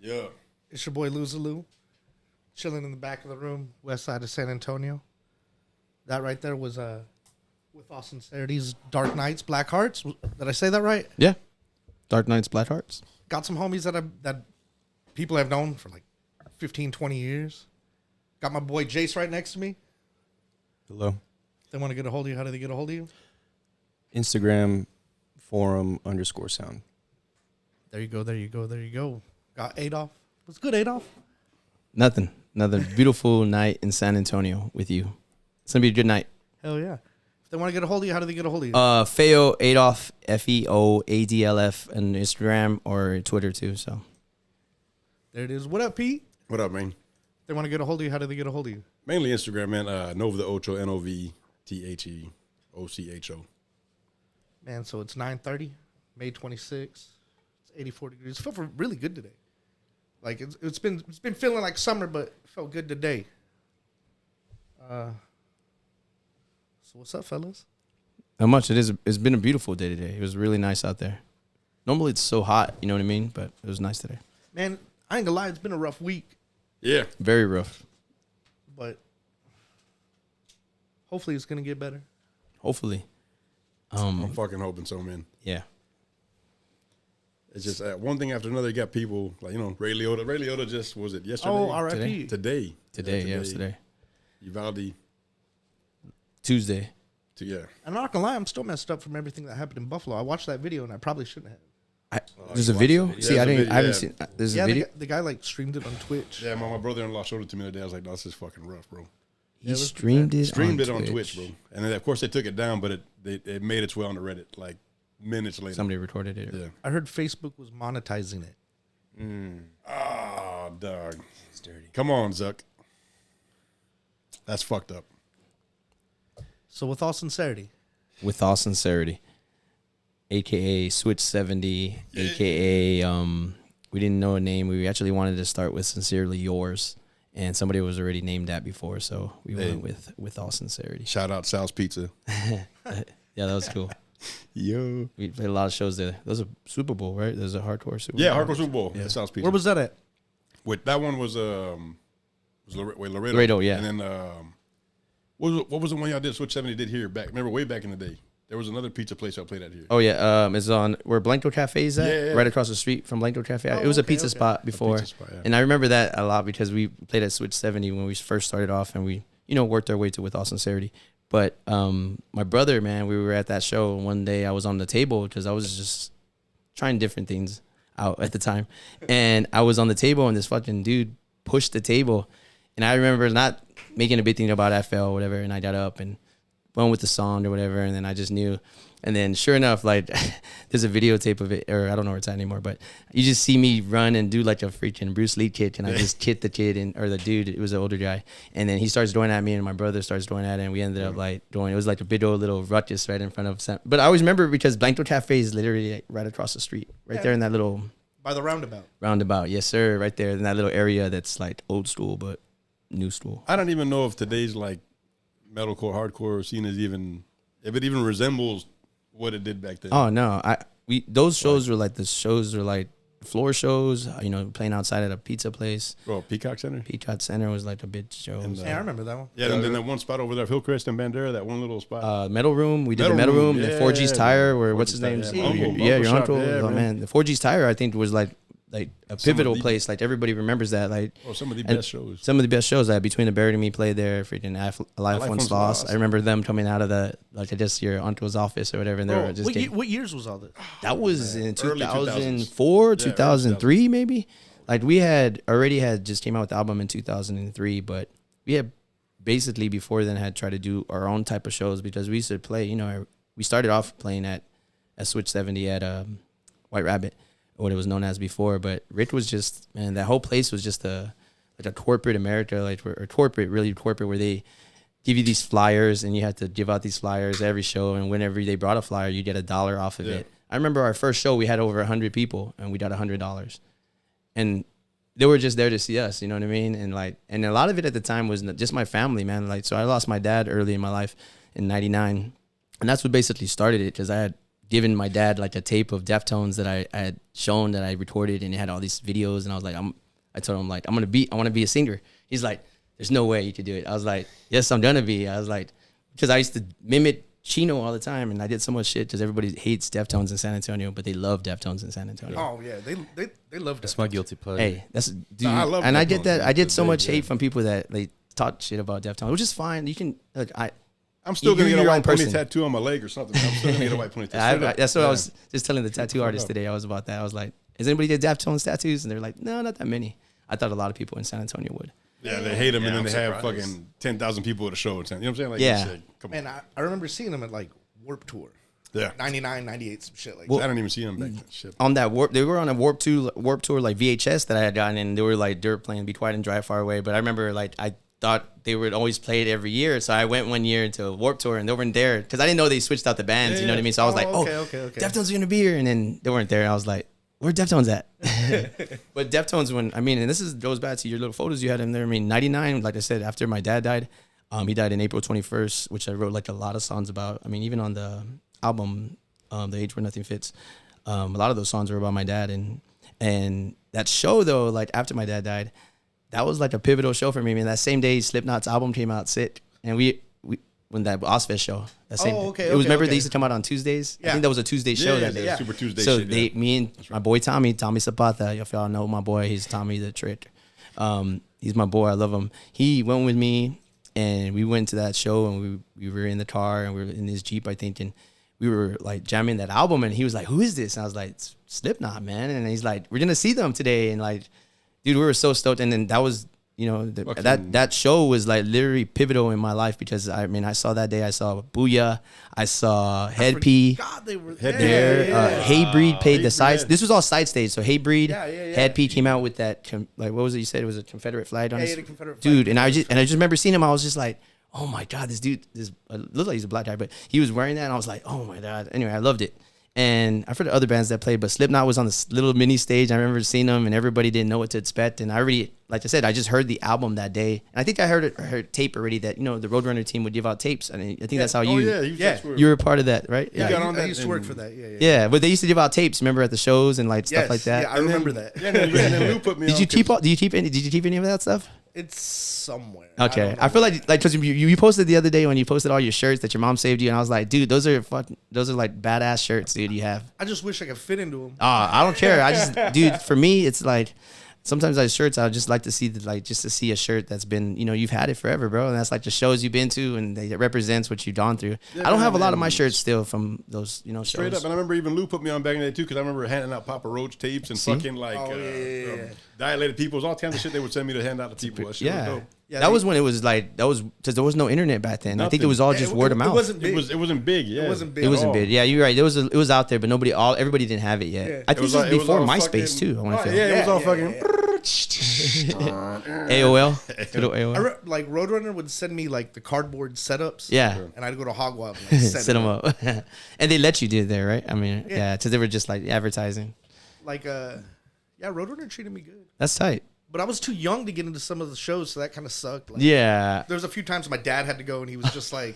Yeah. It's your boy Lew, chilling in the back of the room, west side of San Antonio. That right there was with all sincerity's Dark Knights, Black Hearts. Did I say that right? Yeah. Dark Knights, Black Hearts. Got some homies that people have known for like 15, 20 years. Got my boy Jace right next to me. Hello. If they want to get a hold of you, how do they get a hold of you? Instagram forum_sound. There you go. Got Adolph. What's good, Adolph? Nothing. Another beautiful night in San Antonio with you. It's going to be a good night. Hell yeah. If they want to get a hold of you, how do they get a hold of you? Feo Adolph, FEOADLF on Instagram or Twitter too. So There it is. What up, Pete? What up, man? If they want to get a hold of you, how do they get a hold of you? Mainly Instagram, man. Nova the Ocho, NOVTHEOCHO. Man, so it's 9:30, May 26th. It's 84 degrees. It felt really good today. Like it's been feeling like summer, but it felt good today. So what's up, fellas? not much. It's been a beautiful day today. It was really nice out there. Normally it's so hot, you know what I mean? But it was nice today. Man, I ain't gonna lie, it's been a rough week, Yeah. Very rough. but hopefully it's gonna get better. Hopefully. I'm fucking hoping so, man. Yeah. It's just one thing after another. You got people like, Ray Liotta. Ray Liotta just, was it yesterday? Oh, R.I.P. Today. Today, yeah, it was today. Uvalde. Tuesday. Yeah. I'm not gonna lie, I'm still messed up from everything that happened in Buffalo. I watched that video and I probably shouldn't have. There's a video? Yeah, See, there's a I video, haven't yeah. seen. There's Yeah, a video. the guy like streamed it on Twitch. Yeah, my brother-in-law showed it to me the other day. I was like, no, this is fucking rough, bro. He streamed it. Streamed on it on Twitch, bro. And then, of course, they took it down, but it made its way onto Reddit like minutes later. Somebody recorded it. Yeah. I heard Facebook was monetizing it. Oh, dog. It's dirty. Come on, Zuck. That's fucked up. So with all sincerity, With all sincerity, aka Switch 70, aka we didn't know a name. We actually wanted to start with Sincerely Yours, and somebody was already named that before, so we went with all sincerity. Shout out Sal's Pizza. Yeah, that was cool. Yo. We played a lot of shows there. That was a Super Bowl, right? There's a hardcore Super Bowl. Yeah, Hardcore Super Bowl. Yeah. Sal's Pizza. where was that at? Wait, that one was Laredo. Laredo, yeah. And then what was the one y'all did? Switch 70 did here back. Remember way back in the day. There was another pizza place y'all played at here. Oh yeah, it's on where Blanco Cafe is at, Yeah. right across the street from Blanco Cafe. Oh, it was a okay, pizza okay. spot before, pizza spot, yeah. and I remember that a lot because we played at Switch 70 when we first started off, and we worked our way to With All Sincerity. But my brother, man, we were at that show, and one day I was on the table because I was just trying different things out at the time, and I was on the table, and this fucking dude pushed the table, and I remember not making a big thing about FL or whatever, and I got up and went with the song or whatever, and then I just knew. And then sure enough, like there's a videotape of it, or I don't know where it's at anymore, but you just see me run and do like a freaking Bruce Lee kick, and I just hit the kid or the dude. It was an older guy, and then he starts doing at me, and my brother starts doing at it, and we ended up like doing. It was like a big old little ruckus right in front of. But I always remember because Blanco Cafe is literally like right across the street, right there in that little By the roundabout. roundabout. Yes, sir, right there in that little area that's like old school but new school. I don't even know if today's like metalcore, hardcore scene is if it even resembles what it did back then. Oh no, those shows were like floor shows, playing outside at a pizza place. Bro, Peacock Center? Peacock Center was like a big show. And, Yeah, I remember that one. Yeah, and then that one spot over there, Hillcrest and Bandera, that one little spot. Metal Room. We did the Metal Metal Room. Room, The yeah. 4G's Tire, where what's his 4G's name? Tire, yeah. Yeah, Uncle your shop, uncle. yeah, Oh man. man, the 4G's Tire I think was like a pivotal place. Like everybody remembers that. Like Some of the and best shows. Some of the best shows that Between the Buried and Me played there. Freaking Life One's Once Lost. I remember them coming out of your uncle's office or whatever, and they were just What years was all this? that was in Early 2004, 2000s. 2003 maybe. Like we had just came out with the album in 2003, but we had basically before then had tried to do our own type of shows because we used to play. We started off playing at Switch 70 at White Rabbit, what it was known as before. But Rick was just, man, that whole place was just a corporate America, really corporate, where they give you these flyers and you had to give out these flyers every show, and whenever they brought a flyer, you get $1 off of it. I remember our first show, we had over 100 people, and we got $100. And they were just there to see us, you know what I mean? And and a lot of it at the time was just my family, man. So I lost my dad early in my life in 99. And that's what basically started it, because I had given my dad like a tape of Deftones that I had shown that I recorded, and it had all these videos, and I was like, I told him like I want to be a singer. He's like, there's no way you could do it. I was like, yes, I'm gonna be. I was like, because I used to mimic Chino all the time, and I did so much shit because everybody hates Deftones in San Antonio, but they love Deftones in San Antonio. Oh yeah, they love That's that. my guilty pleasure. Hey, that's dude, I love and I Deftones, get that. I get so man. much Yeah. hate from people that they talk shit about Deftones, which is fine. You can look, I'm still gonna You're get a your own white pony person. tattoo on my leg or something. I'm still gonna get a white pony tattoo. Straight up. That's what I Yeah. was just telling the tattoo artist today. I was about that. I was like, "Has anybody get Deftones tattoos?" And they're like, "No, not that many." I thought a lot of people in San Antonio would. Yeah, they hate him, Yeah, and then I'm they have surprised. fucking 10,000 people at a show. You know what I'm saying? Like, Yeah. shit, come on. Man, I remember seeing them at like Warp Tour, Yeah. 99, 98, some shit like Well, that. I didn't even see him back then. Shit. On that they were on a Warp tour like VHS that I had gotten, and they were like Dirt playing "Be Quiet and Drive Far Away." But I remember like I thought they would always play it every year, so I went one year into a Warp Tour, and they weren't there because I didn't know they switched out the bands. Yeah, You know what I yeah. mean? So I was like, okay. Deftones are gonna be here, and then they weren't there. I was like, where Deftones at? But Deftones, and this goes back to your little photos you had in there. I mean, 99, like I said, after my dad died, he died in April 21st, which I wrote like a lot of songs about. I mean, even on the album, The Age Where Nothing Fits, a lot of those songs were about my dad. And that show though, like after my dad died, that was like a pivotal show for me. I mean, that same day Slipknot's album came out, Sick, and we when that Ozfest show. That same okay, it was okay, remember okay. they used to come out on Tuesdays. I Yeah. think that was a Tuesday show that day. yeah. Super Tuesday So shit. Yeah. me and my boy Tommy Zapata, if y'all know my boy, he's Tommy the Trick. He's my boy. I love him. He went with me, and we went to that show, and we were in the car, and we were in his Jeep, I think, and we were like jamming that album, and he was like, "Who is this?" And I was like, "It's Slipknot, man." And he's like, "We're gonna see them today," and like, dude, we were so stoked. And then that was. That show was like literally pivotal in my life because I mean I saw that day, I saw Booyah, I saw Head P God, they were Head there. P. there. Hey Breed played the Breed, sides. yeah. This was all side stage. So Hey Breed, Yeah. Head P came out with that like what was it you said? It was a Confederate flag on Yeah, his the Confederate flag. dude. And I just remember seeing him. I was just like, oh my god, this dude, looked like he's a black guy, but he was wearing that, and I was like, oh my god. Anyway, I loved it. And I forgot the other bands that played, but Slipknot was on this little mini stage. I remember seeing them, and everybody didn't know what to expect. And I already, like I said, I just heard the album that day, and I think I heard tape already that the Roadrunner team would give out tapes, and I think that's how Oh, you yeah. you were a part of that, right? Yeah. got on I that used to work and- for that. Yeah. Yeah, but they used to give out tapes. Remember at the shows and like stuff Yes, like that. yeah, I remember that. Yeah, and then Lou put me Did on you keep 'cause- all? Did you keep any of that stuff? It's somewhere. Okay, don't know. I feel like because you posted the other day when you posted all your shirts that your mom saved you, and I was like, dude, those are like badass shirts, dude. You have. I just wish I could fit into them. I don't care. I just, dude, for me, it's like sometimes I shirts. I just like to see just to see a shirt that's been, you've had it forever, bro. And that's like the shows you've been to, and it represents what you've gone through. Yeah, I don't have a man, lot of my man. shirts still from those, Straight shows. up, and I remember even Lou put me on back in the day too, because I remember handing out Papa Roach tapes and See? fucking like Yeah. dilated peoples, all kinds of shit they would send me to hand out to people. That shit was Yeah. dope. Yeah, That was when it was like because there was no internet back then. I think it Nothing. was all Yeah, just it- word of it mouth. wasn't big. It wasn't big. Yeah, It wasn't big. It wasn't at all. big. Yeah, you're right. It was out there, but everybody didn't have it yet. Yeah. I think this was it was before all MySpace fucking- too. I want Oh, to yeah, feel it was all yeah, fucking. AOL. Good old AOL. Like Roadrunner would send me like the cardboard setups. Yeah. And I'd go to Hog Wild and like, Set them up. And they let you do it there, right? I mean, yeah, because they were just like advertising. Like Roadrunner treated me good. That's tight. But I was too young to get into some of the shows, so that kind of sucked. Like, Yeah. There was a few times my dad had to go, and he was just like,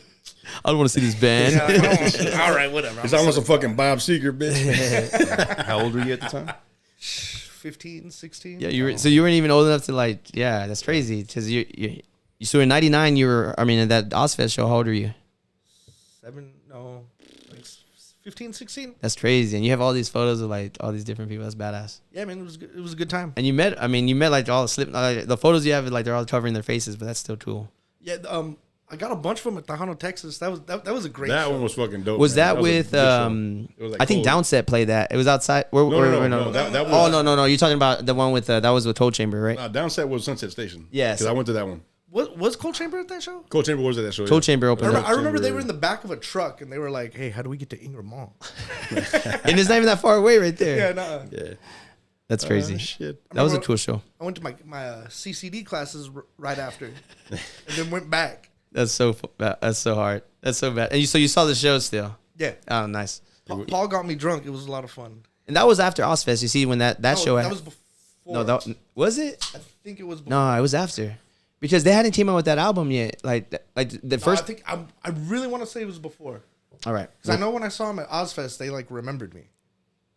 I don't want to see this band. yeah, like, I don't want to- all right, whatever. It's almost a fucking Bob Seger, bitch. How old were you at the time? 15, 16. Yeah, so you weren't even old enough to like, yeah, that's crazy. Because so in 99, at that Ozfest show, how old were you? 15, 16. That's crazy. And you have all these photos of like all these different people. That's badass. Yeah, man, it was good. It was a good time. And you met like all the the photos you have, like they're all covering their faces, but that's still cool. Yeah, I got a bunch of them at Tejano, Texas. That was a great That show. one was fucking dope. Was man. that was a with good show. It was like I think cold. Downset played that. It was outside. That was- no. You're talking about the one with that was with Cold Chamber, right? Downset was Sunset Station. Yes. because I went to that one. Was Cold Chamber at that show? Cold Chamber was at that show. Cold yeah. Chamber opened up. I remember they were in the back of a truck, and they were like, "Hey, how do we get to Ingram Mall?" And it's not even that far away right there. Yeah, no. Yeah. That's crazy. Shit. That was a cool show. I went to my CCD classes right after, and then went back. That's so hard. That's so bad. And you saw the show still. Yeah, Oh, nice. Paul got me drunk. It was a lot of fun. And that was after Ozfest. You see when that show that was before. No, that was it? I think it was before. No, it was after. Because they hadn't came out with that album yet. Like the No, first I really want to say it was before. All right. Because I know when I saw him at Ozfest, they like remembered me.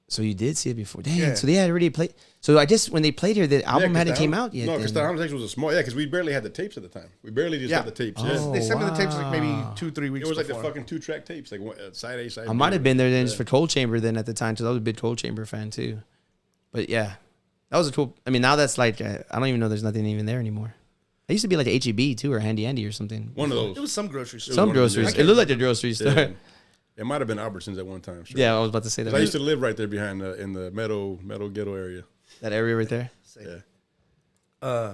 So you did see it before. Damn. Yeah. So they had already played. So I just when they played here, the album hadn't came out yet. No, because the then. Conversation was a small. Yeah, because we barely had the tapes at the time. We barely just had the tapes. Oh. They sent me the tapes like maybe wow. 2-3 weeks It was like before. the fucking 2-track tapes, like side A, side B. I might have been there then just for Cold Chamber then at the time because I was a big Cold Chamber fan too. But yeah, that was a cool. I mean, now that's like I don't even know. There's nothing even there anymore. It used to be like HEB too or Handy Andy or something. One of It those. was some grocery store. Some one of those, groceries. yeah. It looked like a grocery store. Yeah. It might have been Albertsons at one time. Sure. Yeah, I was about to say 'Cause that. I used to live right there behind in the meadow ghetto area. That area right there. Yeah.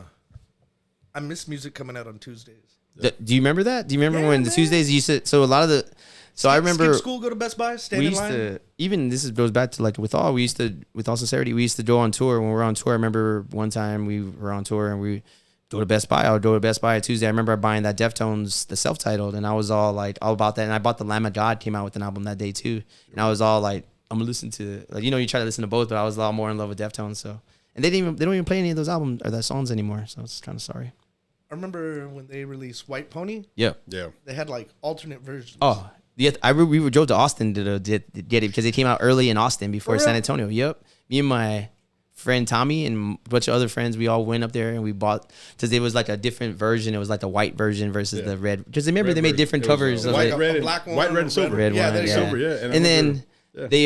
I miss music coming out on Tuesdays. Do you remember that? Do you remember Yeah, when the man. Tuesdays you used to? So a lot of the. So I remember Skip school, go to Best Buy, stand we in used line. to even this goes back to like with all sincerity we used to go on tour when we were on tour. I remember one time we were on tour and we go to Best Buy. I would go to Best Buy on Tuesday. I remember buying that Deftones, the self-titled, and I was all about that. And I bought the Lamb of God came out with an album that day too, and I was all like, I'm gonna listen to like you try to listen to both, but I was a lot more in love with Deftones. So and they don't even play any of those albums or that songs anymore. So it's kind of sorry. I remember when they released White Pony, Yeah. Yeah. they had like alternate versions. Oh. Yeah, we drove to Austin to get it because it came out early in Austin before For San real? Antonio. Yep. Me and my friend Tommy and a bunch of other friends, we all went up there and we bought because it was like a different version. It was like the white version versus the red. Because remember Red they made version. different It was, covers of white, it. red, black one, white, red, and silver. Red Yeah, one, there you yeah. go. Silver, yeah. And I then remember- they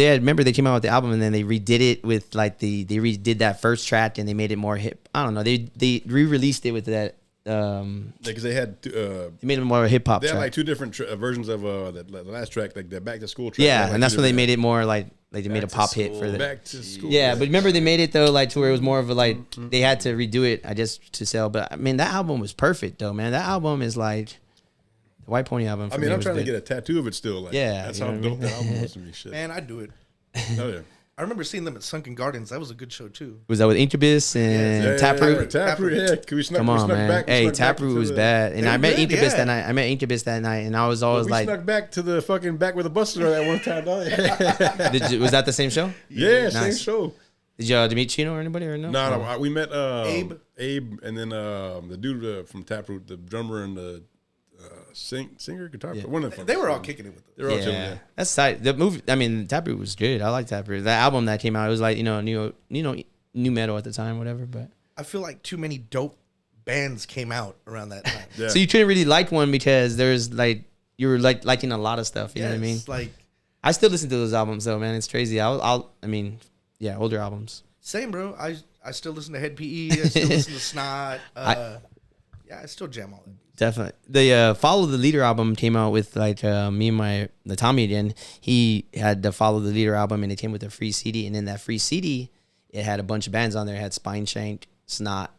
had remember they came out with the album and then they redid it with like they redid that first track and they made it more hip. I don't know. They re-released it with that. because they had They made it more hip hop. they had track. like two different versions of the last track, like the Back to School track. Yeah, Like and that's when they two made it more like they made a to pop hit school. for the. different- Back to School. Yeah, but remember they made it though, like to where it was more of a like they had to redo it, I guess, to sell. But I mean, that album was perfect though, man. That album is like the White Pony album. For I mean, me I'm was trying to good. get a tattoo of it still. Like, Yeah, that's you how know what I dope mean? that album was to me. Shit. Man, I'd do it. Oh yeah. I remember seeing them at Sunken Gardens. That was a good show too. Was that with Incubus and Yeah, Taproot? Taproot, yeah. We snuck, Come we on, snuck man. back. we Hey, snuck back Taproot to was the- bad, and They I met were good, Incubus yeah. that night. I met Incubus that night, and I was always We like, snuck back to the fucking back where the buses are that one time. Dog. was that the same show? Yeah, same Nice. show. Did you meet Chino or anybody or no? No, we met Abe. and then the dude from Taproot, the drummer and the singer, guitar player. One of them. They were all kicking it with them. They were all chilling. Yeah. That's tight. The movie, I mean, Taproot was good. I like Taproot. That album that came out, it was like new metal at the time, whatever. But I feel like too many dope bands came out around that time. Yeah. so you couldn't really like one because there's like you were like liking a lot of stuff. You know what I mean? Yes, like I still listen to those albums though, man. It's crazy. I mean, yeah, older albums. same, bro. I still listen to Head PE. I still listen to Snot. Yeah, I still jam all that. Definitely. The Follow the Leader album came out with like me and the Tommy again. He had the Follow the Leader album and it came with a free CD. And in that free CD, it had a bunch of bands on there. It had Spine Shank, Snot,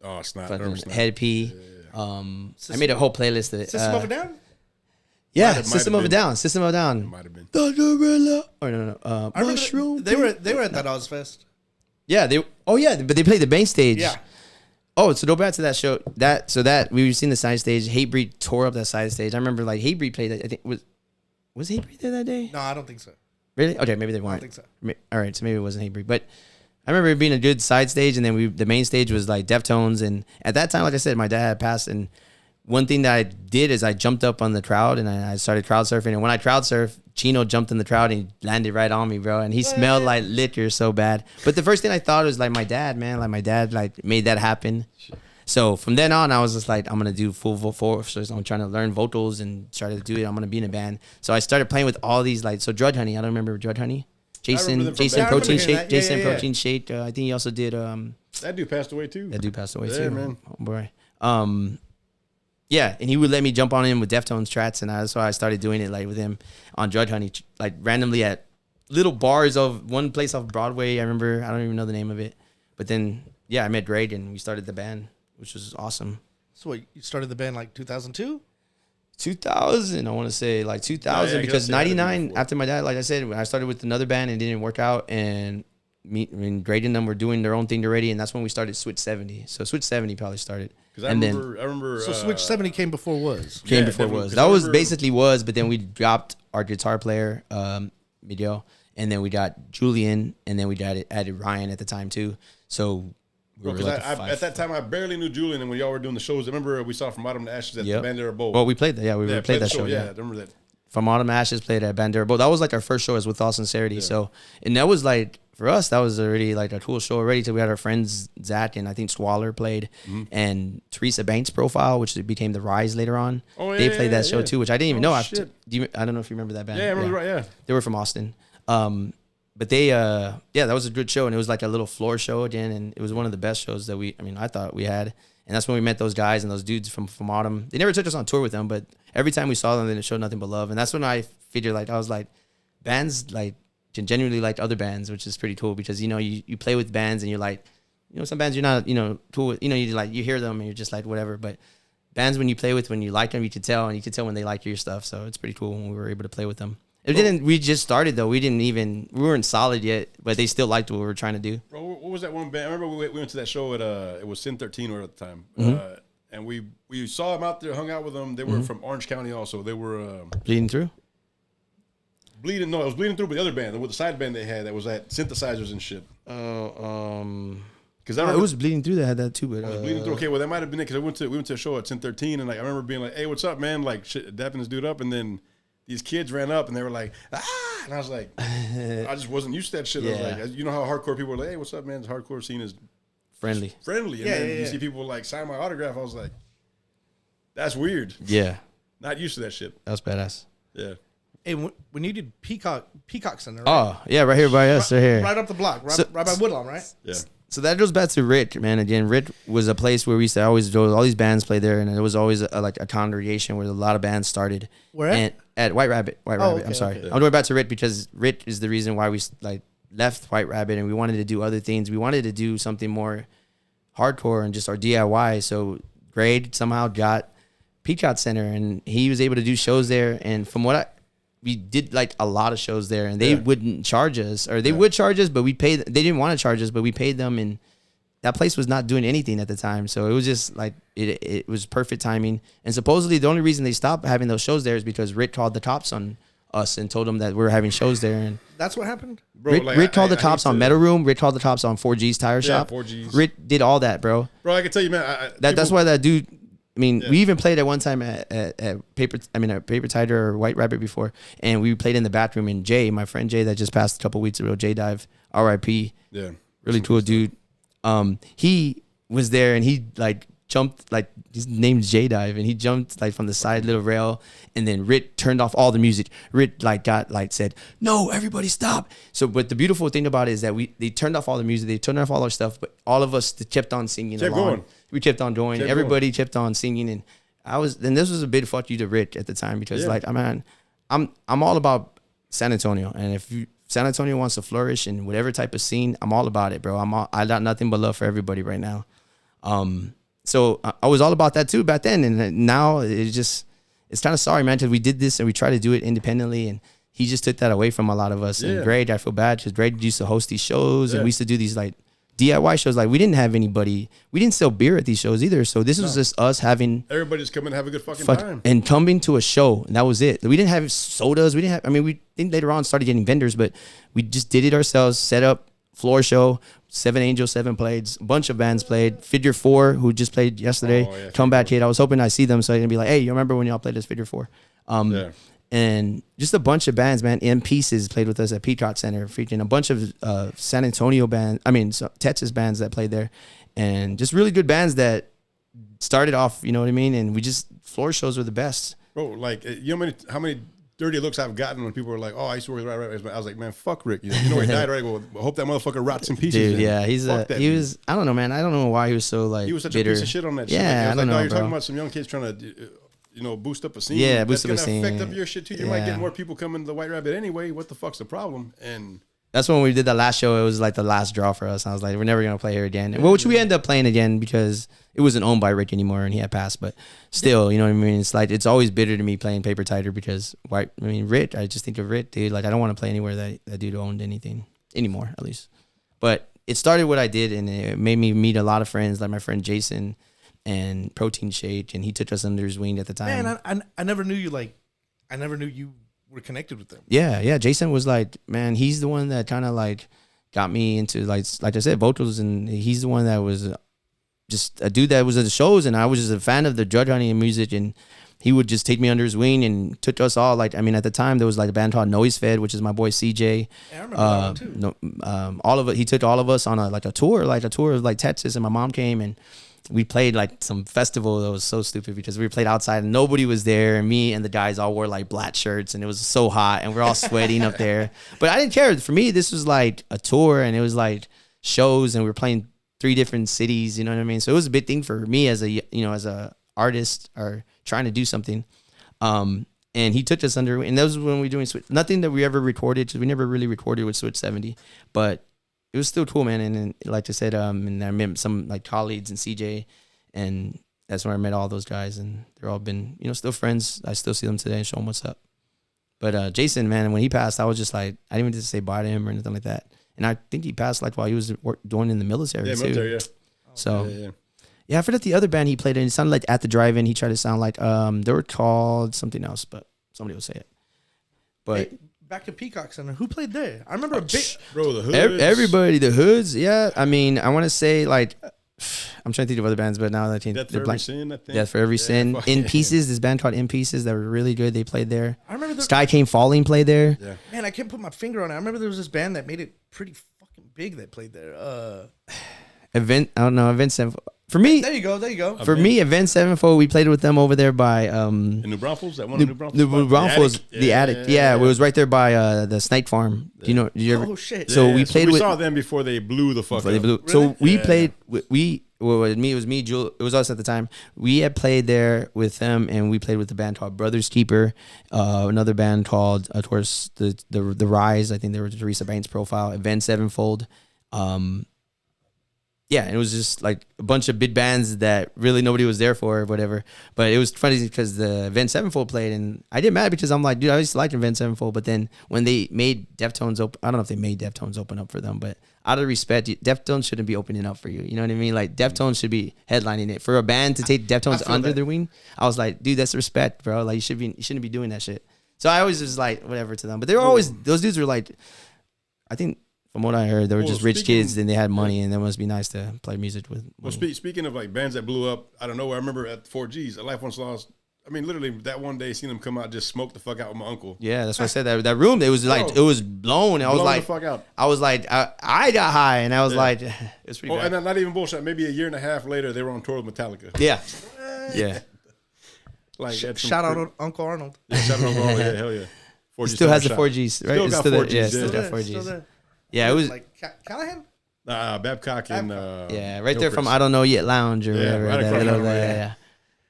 Oh, Snot. fucking Snot. Head P. I made a whole playlist of it. System of a Down? Yeah, Might have System of a been. Down. System of a Down. Might have been. The Gorilla. Or no. I remember Mushroom. they were at that Ozfest. Yeah, but they played the main stage. Yeah. Oh, so go back to that show. That we were seeing the side stage. Hatebreed tore up that side stage. I remember like Hatebreed played that. I think was Hatebreed there that day? No, I don't think so. Really? Okay, maybe they I weren't. don't think so. All right, so maybe it wasn't Hatebreed, but I remember it being a good side stage, and then the main stage was like Deftones, and at that time, like I said, my dad had passed, and one thing that I did is I jumped up on the crowd and I started crowd surfing, and when I crowd surfed, Chino jumped in the crowd and he landed right on me, bro, and he smelled like liquor so bad. But the first thing I thought was like my dad, man, like my dad like made that happen. So from then on, I was just like, I'm gonna do full force. I'm trying to learn vocals and try to do it. I'm gonna be in a band. So I started playing with all these like Drud Honey. I don't remember Drud Honey. remember them from Jason back- Protein I remember hearing Shake. that. Yeah, Jason yeah, yeah. Protein Shake. I think he also did. That dude passed away too. That dude passed away Yeah, too. man. Oh boy. Yeah, and he would let me jump on him with Deftones tracks, and that's why I started doing it like with him on Drud Honey, like randomly at little bars of one place off Broadway. I remember, I don't even know the name of it, but then I met Greg and we started the band, which was awesome. So what, you started the band like 2002? 2000, I want to say like 2000 Yeah, because yeah, I think 99 before. after my dad, like I said, I started with another band and it didn't work out, and me and Greg and them were doing their own thing already, and that's when we started Switch 70. So Switch 70 probably started. Because I remember. So Switch 70 came before Was. Came Yeah, before definitely, Was. 'cause That I was remember- basically Was, but then we dropped our guitar player, Miguel, and then we got Julian, and then we added Ryan at the time too. So we were Because like a five. at that time I barely knew Julian, and when y'all were doing the shows, I remember we saw From Bottom to Ashes at Yep. the Bandera Bowl. Well, we played that. Yeah, we played that show. Yeah, I Yeah, remember that. From Autumn Ashes played at Bandera. But that was like our first show as With All Sincerity. So, and that was like, for us, that was already like a cool show already. So we had our friends, Zach and I think Swaller played, and Teresa Banks' Profile, which became The Rise later on. Oh, yeah, they played that show too, which I didn't even know. I don't know if you remember that band. Yeah, I remember, right, yeah. They were from Austin. But they, that was a good show. And it was like a little floor show again. And it was one of the best shows that I thought we had. And that's when we met those guys and those dudes from Autumn. They never took us on tour with them, but every time we saw them, they showed nothing but love. And that's when I figured, like, I was like, bands, like, genuinely like other bands, which is pretty cool because, you play with bands and you're like, some bands you're not, cool with, you hear them and you're just like, whatever. But bands when you play with, when you like them, you can tell, and you can tell when they like your stuff. So it's pretty cool when we were able to play with them. We just started though. We weren't solid yet, but they still liked what we were trying to do. Bro, what was that one band? I remember we went to that show at it was Sin 13 at the time, and we saw them out there, hung out with them. They were from Orange County also. They were Bleeding Through. No, it was Bleeding Through, but the other band, with the side band they had that was at synthesizers and shit. Because it was Bleeding Through that had that too, but Bleeding Through. Okay, well that might have been it because we went to a show at Sin 13, and like I remember being like, "Hey, what's up, man?" Like shit, dapping this dude up, and then these kids ran up and they were like, "Ah!" And I was like, I just wasn't used to that shit. Yeah. I was like, you know how hardcore people are like, "Hey, what's up, man?" The hardcore scene is friendly, and then you see people like sign my autograph. I was like, that's weird. Yeah, not used to that shit. That was badass. Yeah. Hey, when you did Peacock Center, right? Oh yeah, right here by us, right here, right up the block, right by Woodlawn, right? Yeah. So that goes back to Rit, man. Again, Rit was a place where we used to always go. All these bands played there, and it was always like a congregation where a lot of bands started. Where at? At White Rabbit. Okay, I'm sorry. Okay. I'm going back to Rit because Rit is the reason why we like left White Rabbit, and we wanted to do other things. We wanted to do something more hardcore and just our DIY. So Grade somehow got Peacock Center, and he was able to do shows there. And from what we did like a lot of shows there, and they wouldn't charge us, or they would charge us, but we paid. They didn't want to charge us, but we paid them, and that place was not doing anything at the time. So it was just like it was perfect timing. And supposedly the only reason they stopped having those shows there is because Rick called the cops on us and told them that we were having shows there. And that's what happened. Bro, Rick called the cops on Metal Room. Rick called the cops on 4G's Tire Shop. 4G's. Rick did all that, bro. Bro, I can tell you, man. That's why that dude. I mean, we even played at one time at Paper Tiger or White Rabbit before, and we played in the bathroom. And Jay, my friend Jay, that just passed a couple weeks ago, Jay Dive, R.I.P. Yeah, really cool dude. He was there and he like jumped, like his name's J Dive, and he jumped like from the side little rail, and then Rit turned off all the music. Rit said, "No, everybody stop." So, but the beautiful thing about it is that they turned off all the music, they turned off all our stuff, but all of us kept on singing along. We kept on going. Everybody kept on singing, and this was a big fuck you to Rit at the time because I'm all about San Antonio, and if San Antonio wants to flourish in whatever type of scene, I'm all about it, bro. I got nothing but love for everybody right now. So I was all about that too back then, and now it's kind of sorry, man, because we did this and we tried to do it independently, and he just took that away from a lot of us. And Greg, I feel bad because Greg used to host these shows, and we used to do these like DIY shows. Like we didn't have anybody, we didn't sell beer at these shows either. So this was just us having everybody's coming to have a good fucking time and coming to a show, and that was it. We didn't have sodas. We didn't have. I mean, we think later on started getting vendors, but we just did it ourselves. Set up floor show. 7 Angels 7 played. A bunch of bands played. Figure 4, who just played yesterday. Comeback Kid. I was hoping I see them so I can be like, hey, you remember when y'all played this Figure 4? And just a bunch of bands, man. M Pieces played with us at Peacock Center, featuring a bunch of San Antonio bands. I mean, Texas bands that played there, and just really good bands that started off. You know what I mean? And we just floor shows were the best, bro. Like you know how many dirty looks I've gotten when people were like, "Oh, I used to work with right." I was like, "Man, fuck Rick. You know he died, right? Well, I hope that motherfucker rots in pieces." Dude, yeah, he was. I don't know, man. I don't know why he was so like. He was such bitter. a piece of shit on that. Yeah, shit. Like, I don't know. You're bro. talking about some young kids trying to. Boost up a scene. Yeah, boost up a scene. That's gonna affect up your shit too. You might get more people coming to the White Rabbit anyway. What the fuck's the problem? And that's when we did that last show. It was like the last draw for us. I was like, we're never gonna play here again. Well, which we ended up playing again because it wasn't owned by Rick anymore and he had passed. But still, you know what I mean? It's like it's always bitter to me playing Paper Tighter because Rick. I just think of Rick, dude. Like I don't want to play anywhere that dude owned anything anymore, at least. But it started what I did, and it made me meet a lot of friends, like my friend Jason and Protein Shake, and he took us under his wing at the time. Man, I never knew you I never knew you were connected with them. Yeah. Jason was like, man, he's the one that kind of like got me into like I said, vocals, and he's the one that was just a dude that was at the shows, and I was just a fan of the drug hunting and music, and he would just take me under his wing and took us all. Like, I mean, at the time there was like a band called Noise Fed, which is my boy CJ. Yeah, I remember that one too. No, all of it. He took all of us on a tour of like Texas, and my mom came and we played like some festival that was so stupid because we played outside and nobody was there, and me and the guys all wore like black shirts, and it was so hot and we're all sweating up there. But I didn't care. For me, this was like a tour, and it was like shows, and we were playing 3 different cities. You know what I mean? So it was a big thing for me as a artist or trying to do something. And he took us under, and that was when we were doing Switch. Nothing that we ever recorded, because we never really recorded with Switch 70, but it was still cool, man. And like I said, and I met some like colleagues and CJ, and that's where I met all those guys, and they're all been, still friends. I still see them today and show them what's up. But Jason, man, when he passed, I was just like, I didn't even just say bye to him or anything like that. And I think he passed like while he was doing in the military too. Military, yeah. So yeah, I forgot the other band he played in. It sounded like At the Drive-In. He tried to sound like they were called something else, but somebody will say it. But Hey, back to Peacock Center. Who played there? I remember a big. Bro, the Hoods. everybody, the Hoods, yeah. I mean, I want to say like, I'm trying to think of other bands, but now that I think Death for Every Sin, I think. Death for Every Sin. fuck In yeah. Pieces, this band called In Pieces that were really good. They played there. I remember Sky Came Falling played there. Yeah. Man, I can't put my finger on it. I remember there was this band that made it pretty fucking big that played there. Event Sevenfold. For me, There you go. for me, Event Sevenfold, we played with them over there by In New Braunfels? That one in New Braunfels? The Braunfels, the Attic. Attic. Yeah, it was right there by the Snake Farm. Do you know? Did you ever? Oh shit. So we played we with. saw them before they blew the fuck Before they up. blew. Really? So we Yeah. played. It was me, Jewel. It was us at the time. We had played there with them, and we played with a band called Brothers Keeper, another band called, of course, the Rise. I think they were Teresa Banks' Profile. Event Sevenfold. Yeah, it was just like a bunch of big bands that really nobody was there for or whatever. But it was funny because the Event Sevenfold played, and I didn't mad because I'm like, dude, I used to like Event Sevenfold. But then when they made Deftones open, I don't know if they made Deftones open up for them, but out of respect, Deftones shouldn't be opening up for you. You know what I mean? Like Deftones should be headlining it. For a band to take Deftones under their wing, I was like, dude, that's respect, bro. Like you shouldn't be doing that shit. So I always was like, whatever to them. But they were always, those dudes were like, I think from what I heard, they were Well, just rich speaking- kids and they had money, and it must be nice to play music with Well, money. speaking of like bands that blew up, I don't know. I remember at 4Gs, A Life Once Lost. I mean, literally that one day, seeing them come out, just smoke the fuck out with my uncle. Yeah, that's what I said. That room, it was like, it was blown. I was Blown like, the fuck out. I was like, I got high, and I was like, it's pretty Oh, bad. and not even bullshit. Maybe a year and a half later, they were on tour with Metallica. Yeah, yeah. Like had some Shout out cra- Uncle Arnold. Yeah, shout out Uncle Arnold. Yeah, hell yeah. 4G Still has the shot. 4Gs, right? Still It's got still there. 4Gs, Yeah, yeah. still got Still 4Gs. there. Yeah, it was. Like Callahan. Babcock and Yeah, right there Hillcrest. from I Don't Know Yet Lounge or Yeah, whatever. right that across little, from it, yeah. yeah.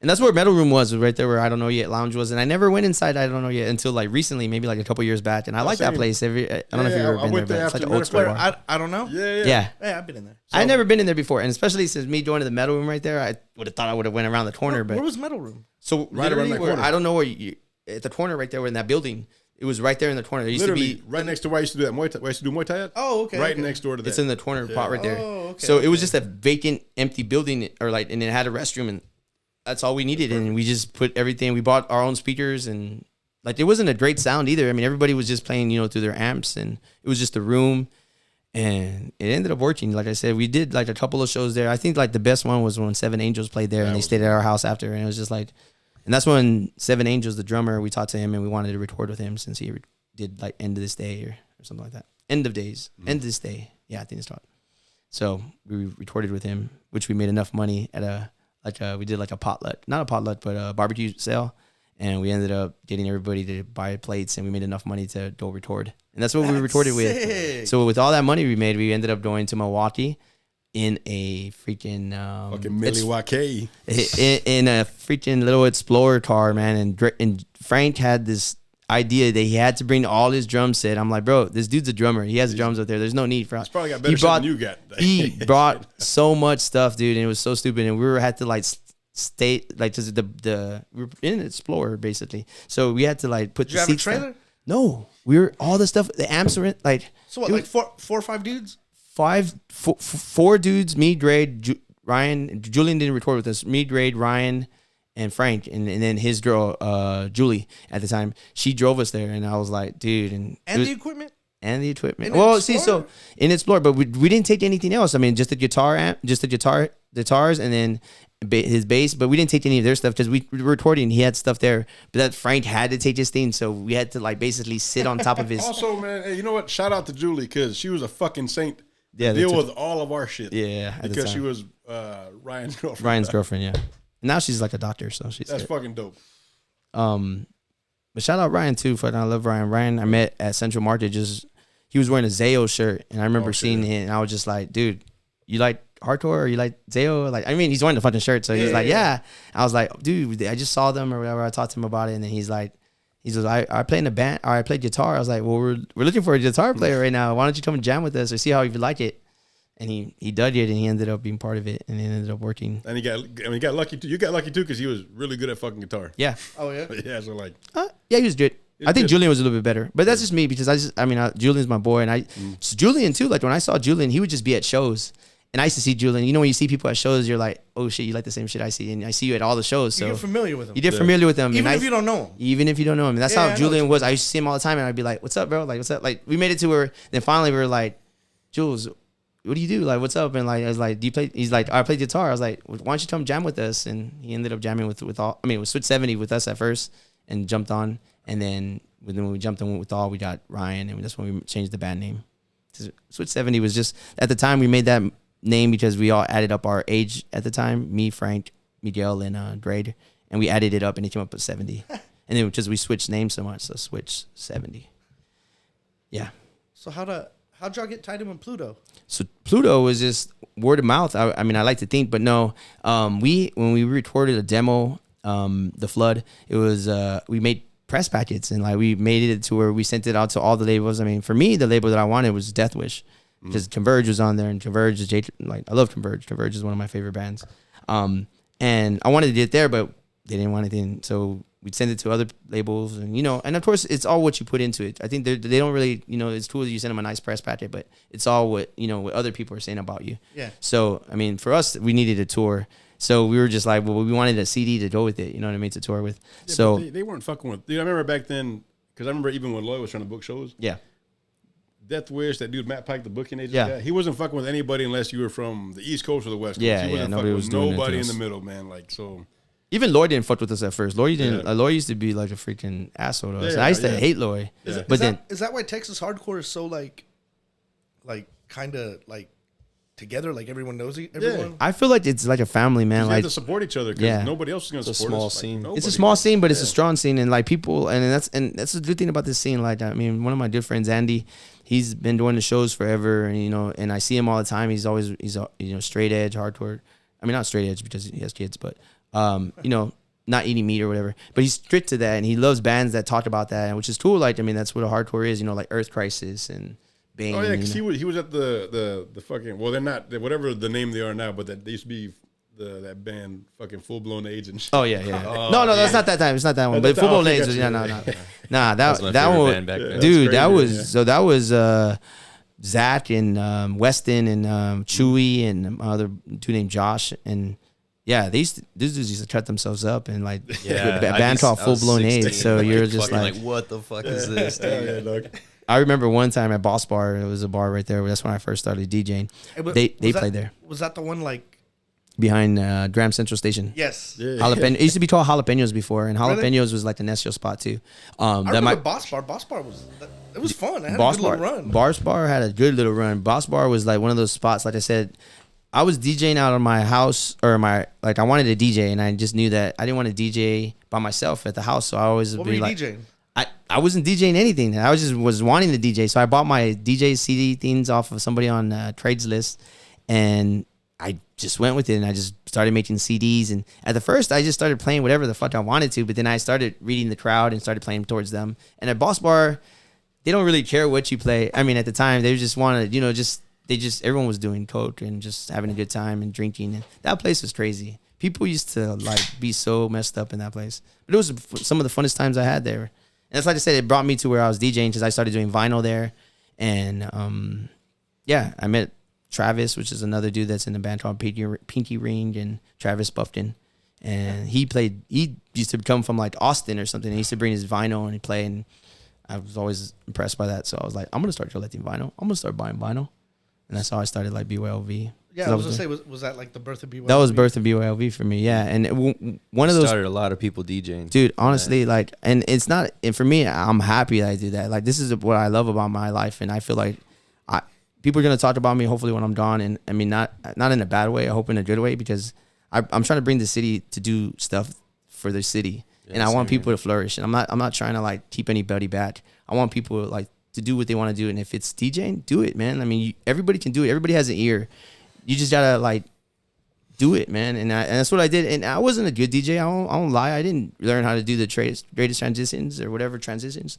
And that's where Metal Room was right there where I Don't Know Yet Lounge was. And I never went inside I Don't Know Yet until like recently, maybe like a couple years back. And I like that same. place. I don't know if Yeah, you've ever I been there, went but there it's like after an old school Where bar. I don't know. Yeah. Yeah. Yeah, I've been in there. I've never been in there before. And especially since me going to the Metal Room right there, I would have thought I would have went around the corner. Where But was Metal Room? so Right literally around that where, corner. I don't know where you, at the corner right there in that building. It was right there in the corner. There used Literally to be, right next to where I used to do that Muay Thai. Where I used to do Muay Thai at. Oh, okay. Right okay. next door to that. it's in the corner pot right there. Oh, okay, So it was okay. just a vacant, empty building, or like, and it had a restroom, and that's all we needed. And we just put everything. We bought our own speakers, and like it wasn't a great sound either. I mean, everybody was just playing, through their amps, and it was just a room. And it ended up working. Like I said, we did like a couple of shows there. I think like the best one was when Seven Angels played there, and they stayed at our house after, and it was just like, and that's when Seven Angels, the drummer, we talked to him, and we wanted to record with him since he did like End of This Day or something like that. End of Days, End of This Day. Yeah, I think it's called. So we recorded with him, which we made enough money at we did like a potluck, not a potluck, but a barbecue sale. And we ended up getting everybody to buy plates, and we made enough money to go record. And that's what we recorded with. sick. So with all that money we made, we ended up going to Milwaukee in a freaking Fucking Milwaukee. in a freaking little Explorer car, man. And Frank had this idea that he had to bring all his drum set. I'm like, bro, this dude's a drummer. He has drums up there. There's no need for us. He's probably got better shit than you got. He brought so much stuff, dude, and it was so stupid. And we had to like stay like just the we were in an Explorer basically, so we had to like put Did you the have a seats trailer? down. No, we were all the stuff. The amps were in like So what, it like was four or five dudes? four dudes, me, Grade, Ryan, Julian didn't record with us. Me, Grade, Ryan, and Frank, and then his girl, Julie, at the time, she drove us there, and I was like, dude, and And the equipment? and the equipment. In Well, Explorer? see, so in Explorer, but we didn't take anything else. I mean, just the guitar amp, just the guitars, and then his bass, but we didn't take any of their stuff because we were recording. He had stuff there, but that Frank had to take his thing, so we had to like basically sit on top of his. Also, man, hey, you know what? Shout out to Julie because she was a fucking saint. Yeah, Deal with all of our shit. Yeah, because she was Ryan's girlfriend. Ryan's girlfriend, yeah. Now she's like a doctor, so she's that's fucking dope. But shout out Ryan too. I love Ryan. Ryan, I met at Central Market. He was wearing a Zayo shirt, and I remember seeing him, and I was just like, dude, you like hardcore or you like Zayo? Like, I mean, he's wearing the fucking shirt, so he's like, yeah. I was like, dude, I just saw them or whatever. I talked to him about it, and then he's like, I play in a band, or I played guitar. I was like, well, we're looking for a guitar player right now. Why don't you come and jam with us or see how you like it? And he dug it, and he ended up being part of it, and it ended up working. And he got lucky too. You got lucky too because he was really good at fucking guitar. Yeah. Oh yeah. Yeah. So like. Yeah, he was good. I think good. Julian was a little bit better, but that's just me because Julian's my boy, and Julian too. Like when I saw Julian, he would just be at shows, and I used to see Julian. You know, when you see people at shows, you're like, oh shit, you like the same shit I see, and I see you at all the shows. So you get familiar with him. You get familiar with them, even if you don't know him. Even if you don't know him, and that's how Julian was. I used to see him all the time, and I'd be like, what's up, bro? Like, what's up? Like we made it to where then finally we were like, Jules, what do you do? Like, what's up? And like I was like, do you play? He's like, I play guitar. I was like, why don't you come jam with us? And he ended up jamming with Switch 70 with us at first, and jumped on, and then when we jumped on with all, we got Ryan, and that's when we changed the band name. Switch 70 was just, at the time, we made that name because we all added up our age at the time, me, Frank, Miguel, and Grade, and we added it up, and it came up with 70. And then because we switched names so much, so Switch 70. Yeah. So how'd y'all get tied in with Pluto? So Pluto was just word of mouth. I mean, I like to think, but no. When we recorded a demo, The Flood, it was we made press packets, and like we made it to where we sent it out to all the labels. I mean, for me, the label that I wanted was Death Wish because Converge was on there, and Converge is I love Converge. Converge is one of my favorite bands. And I wanted to get there, but they didn't want anything, so we'd send it to other labels, and and of course it's all what you put into it. I think they don't really, it's cool that you send them a nice press packet, but it's all what what other people are saying about you. Yeah. So I mean, for us, we needed a tour. So we were just like, well, we wanted a CD to go with it, you know what I mean, to tour with. Yeah, so they weren't fucking with. I remember back then, because I remember even when Lloyd was trying to book shows. Yeah. Death Wish, that dude Matt Pike, the booking agent. Yeah. He wasn't fucking with anybody unless you were from the East Coast or the West Coast. Yeah, he wasn't nobody fucking was with doing nobody in the middle, man. Like so. Even Lloyd didn't fuck with us at first. Lloyd didn't. Lloyd used to be like a freaking asshole to us. And I used to hate Lloyd. Is that why Texas hardcore is so like kind of like together, like everyone knows everyone? Yeah. I feel like it's like a family, man. You like have to support each other because nobody else is going to support us. Small scene. Like, it's a small scene, but it's a strong scene, and like people, and that's the good thing about this scene. Like, I mean, one of my good friends, Andy, he's been doing the shows forever, and and I see him all the time. He's always straight edge, hardcore. I mean, not straight edge because he has kids, but not eating meat or whatever. But he's strict to that, and he loves bands that talk about that, which is cool. Like, I mean, that's what a hardcore is, like Earth Crisis and Bane. Oh yeah, because he was at the fucking, well, they're not, whatever the name they are now, but they used to be that band fucking Full Blown AIDS and shit. Oh yeah. No, that's not that time. It's not that one. But Full Blown AIDS was nah, that one, dude. That was Zach and Weston and Chewy and other dude named Josh, and these dudes used to cut themselves up and like a band called Full Blown AIDS. So you're just like, what the fuck is this? Dude? I remember one time at Boss Bar, it was a bar right there. That's when I first started DJing. They played there. Was that the one like behind Graham Central Station? Yes. Yeah. Jalapeno. It used to be called Jalapenos before, and Jalapenos was like the next show spot too. I remember Boss Bar. Boss Bar it was fun. It had a good little run. Boss Bar had a good little run. Boss Bar was like one of those spots. Like I said, I was DJing out of my house I wanted to DJ, and I just knew that I didn't want to DJ by myself at the house. So I always what were you DJing? I wasn't DJing anything. I was wanting to DJ. So I bought my DJ CD things off of somebody on Craigslist, and I just went with it, and I just started making CDs. And at the first, I just started playing whatever the fuck I wanted to, but then I started reading the crowd and started playing towards them. And at Boss Bar, they don't really care what you play. I mean, at the time, they just wanted, everyone was doing coke and just having a good time and drinking. And that place was crazy. People used to be so messed up in that place. But it was some of the funnest times I had there. And it's like I said, it brought me to where I was DJing because I started doing vinyl there. And I met Travis, which is another dude that's in the band called Pinky Ring, and Travis Buffton. And he used to come from like Austin or something. He used to bring his vinyl and he'd play. And I was always impressed by that. So I was like, I'm going to start collecting vinyl. I'm going to start buying vinyl. And that's how I started like BYOV. Yeah, I was gonna say, was that like the birth of BYOV? That was birth of BYOV for me, yeah. And one of those started a lot of people DJing. Dude, honestly, like, and it's not, and for me, I'm happy that I do that. Like, this is what I love about my life, and I feel like people are gonna talk about me hopefully when I'm gone, and I mean not in a bad way. I hope in a good way, because I'm trying to bring the city to do stuff for the city, and I want people to flourish. And I'm not trying to like keep anybody back. I want people like to do what they want to do, and if it's DJing, do it, man. I mean, everybody can do it. Everybody has an ear. You just gotta like do it, man. And that's what I did. And I wasn't a good DJ. I don't lie. I didn't learn how to do the greatest transitions or whatever transitions.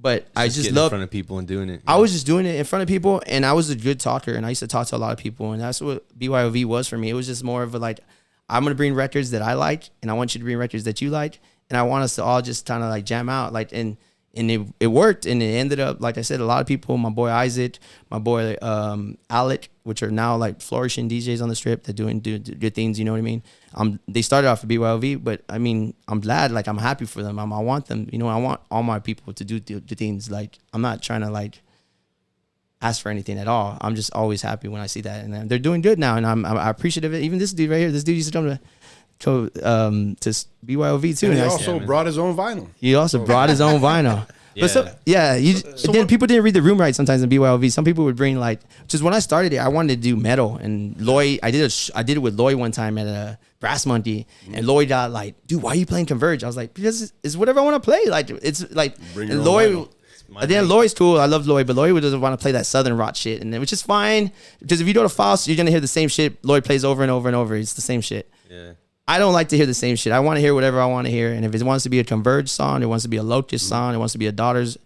But I just love in front of people and doing it. I was just doing it in front of people, and I was a good talker, and I used to talk to a lot of people, and that's what BYOV was for me. It was just more of a like, I'm gonna bring records that I like, and I want you to bring records that you like, and I want us to all just kind of like jam out, like, and it worked, and it ended up, like I said, a lot of people, my boy Isaac, my boy Alec, which are now like flourishing DJs on the strip, they're doing good things, you know what I mean? They started off at BYOV, but I mean, I'm glad, like, I'm happy for them. I want them, you know, I want all my people to do the things. Like, I'm not trying to like ask for anything at all. I'm just always happy when I see that, and they're doing good now, and I'm appreciative of it. Even this dude right here, this dude used to come to BYOV too. And he also brought his own vinyl. He also brought his own vinyl. Yeah. But then people didn't read the room right sometimes in BYOV. Some people would bring like, just when I started it, I wanted to do metal, and Lloyd, I did it with Lloyd one time at a Brass Monkey, and Lloyd got like, dude, why are you playing Converge? I was like, because it's whatever I want to play. Like, it's like, and Lloyd. Then Lloyd's cool. I love Lloyd, but Lloyd doesn't want to play that Southern rock shit, and which is fine, because if you go to Faust, you're gonna hear the same shit Lloyd plays over and over and over. It's the same shit. Yeah. I don't like to hear the same shit. I want to hear whatever I want to hear. And if it wants to be a Converge song, it wants to be a Locust song, it wants to be a Daughters,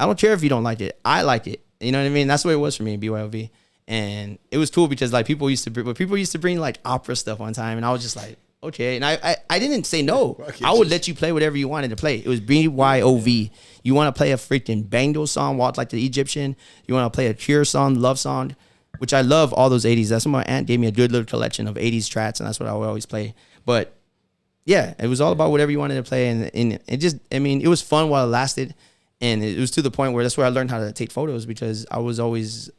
I don't care if you don't like it. I like it. You know what I mean? That's what it was for me in BYOV. And it was cool because like people used to bring like opera stuff one time, and I was just like, okay. And I didn't say no. I would let you play whatever you wanted to play. It was BYOV. You want to play a freaking Bango song, Walk Like the Egyptian. You want to play a Cure song, Love song, which I love all those 80s. That's what my aunt gave me, a good little collection of 80s tracks, and that's what I would always play. But yeah, it was all about whatever you wanted to play, and it just, I mean, it was fun while it lasted, and it was to the point where that's where I learned how to take photos, because I was always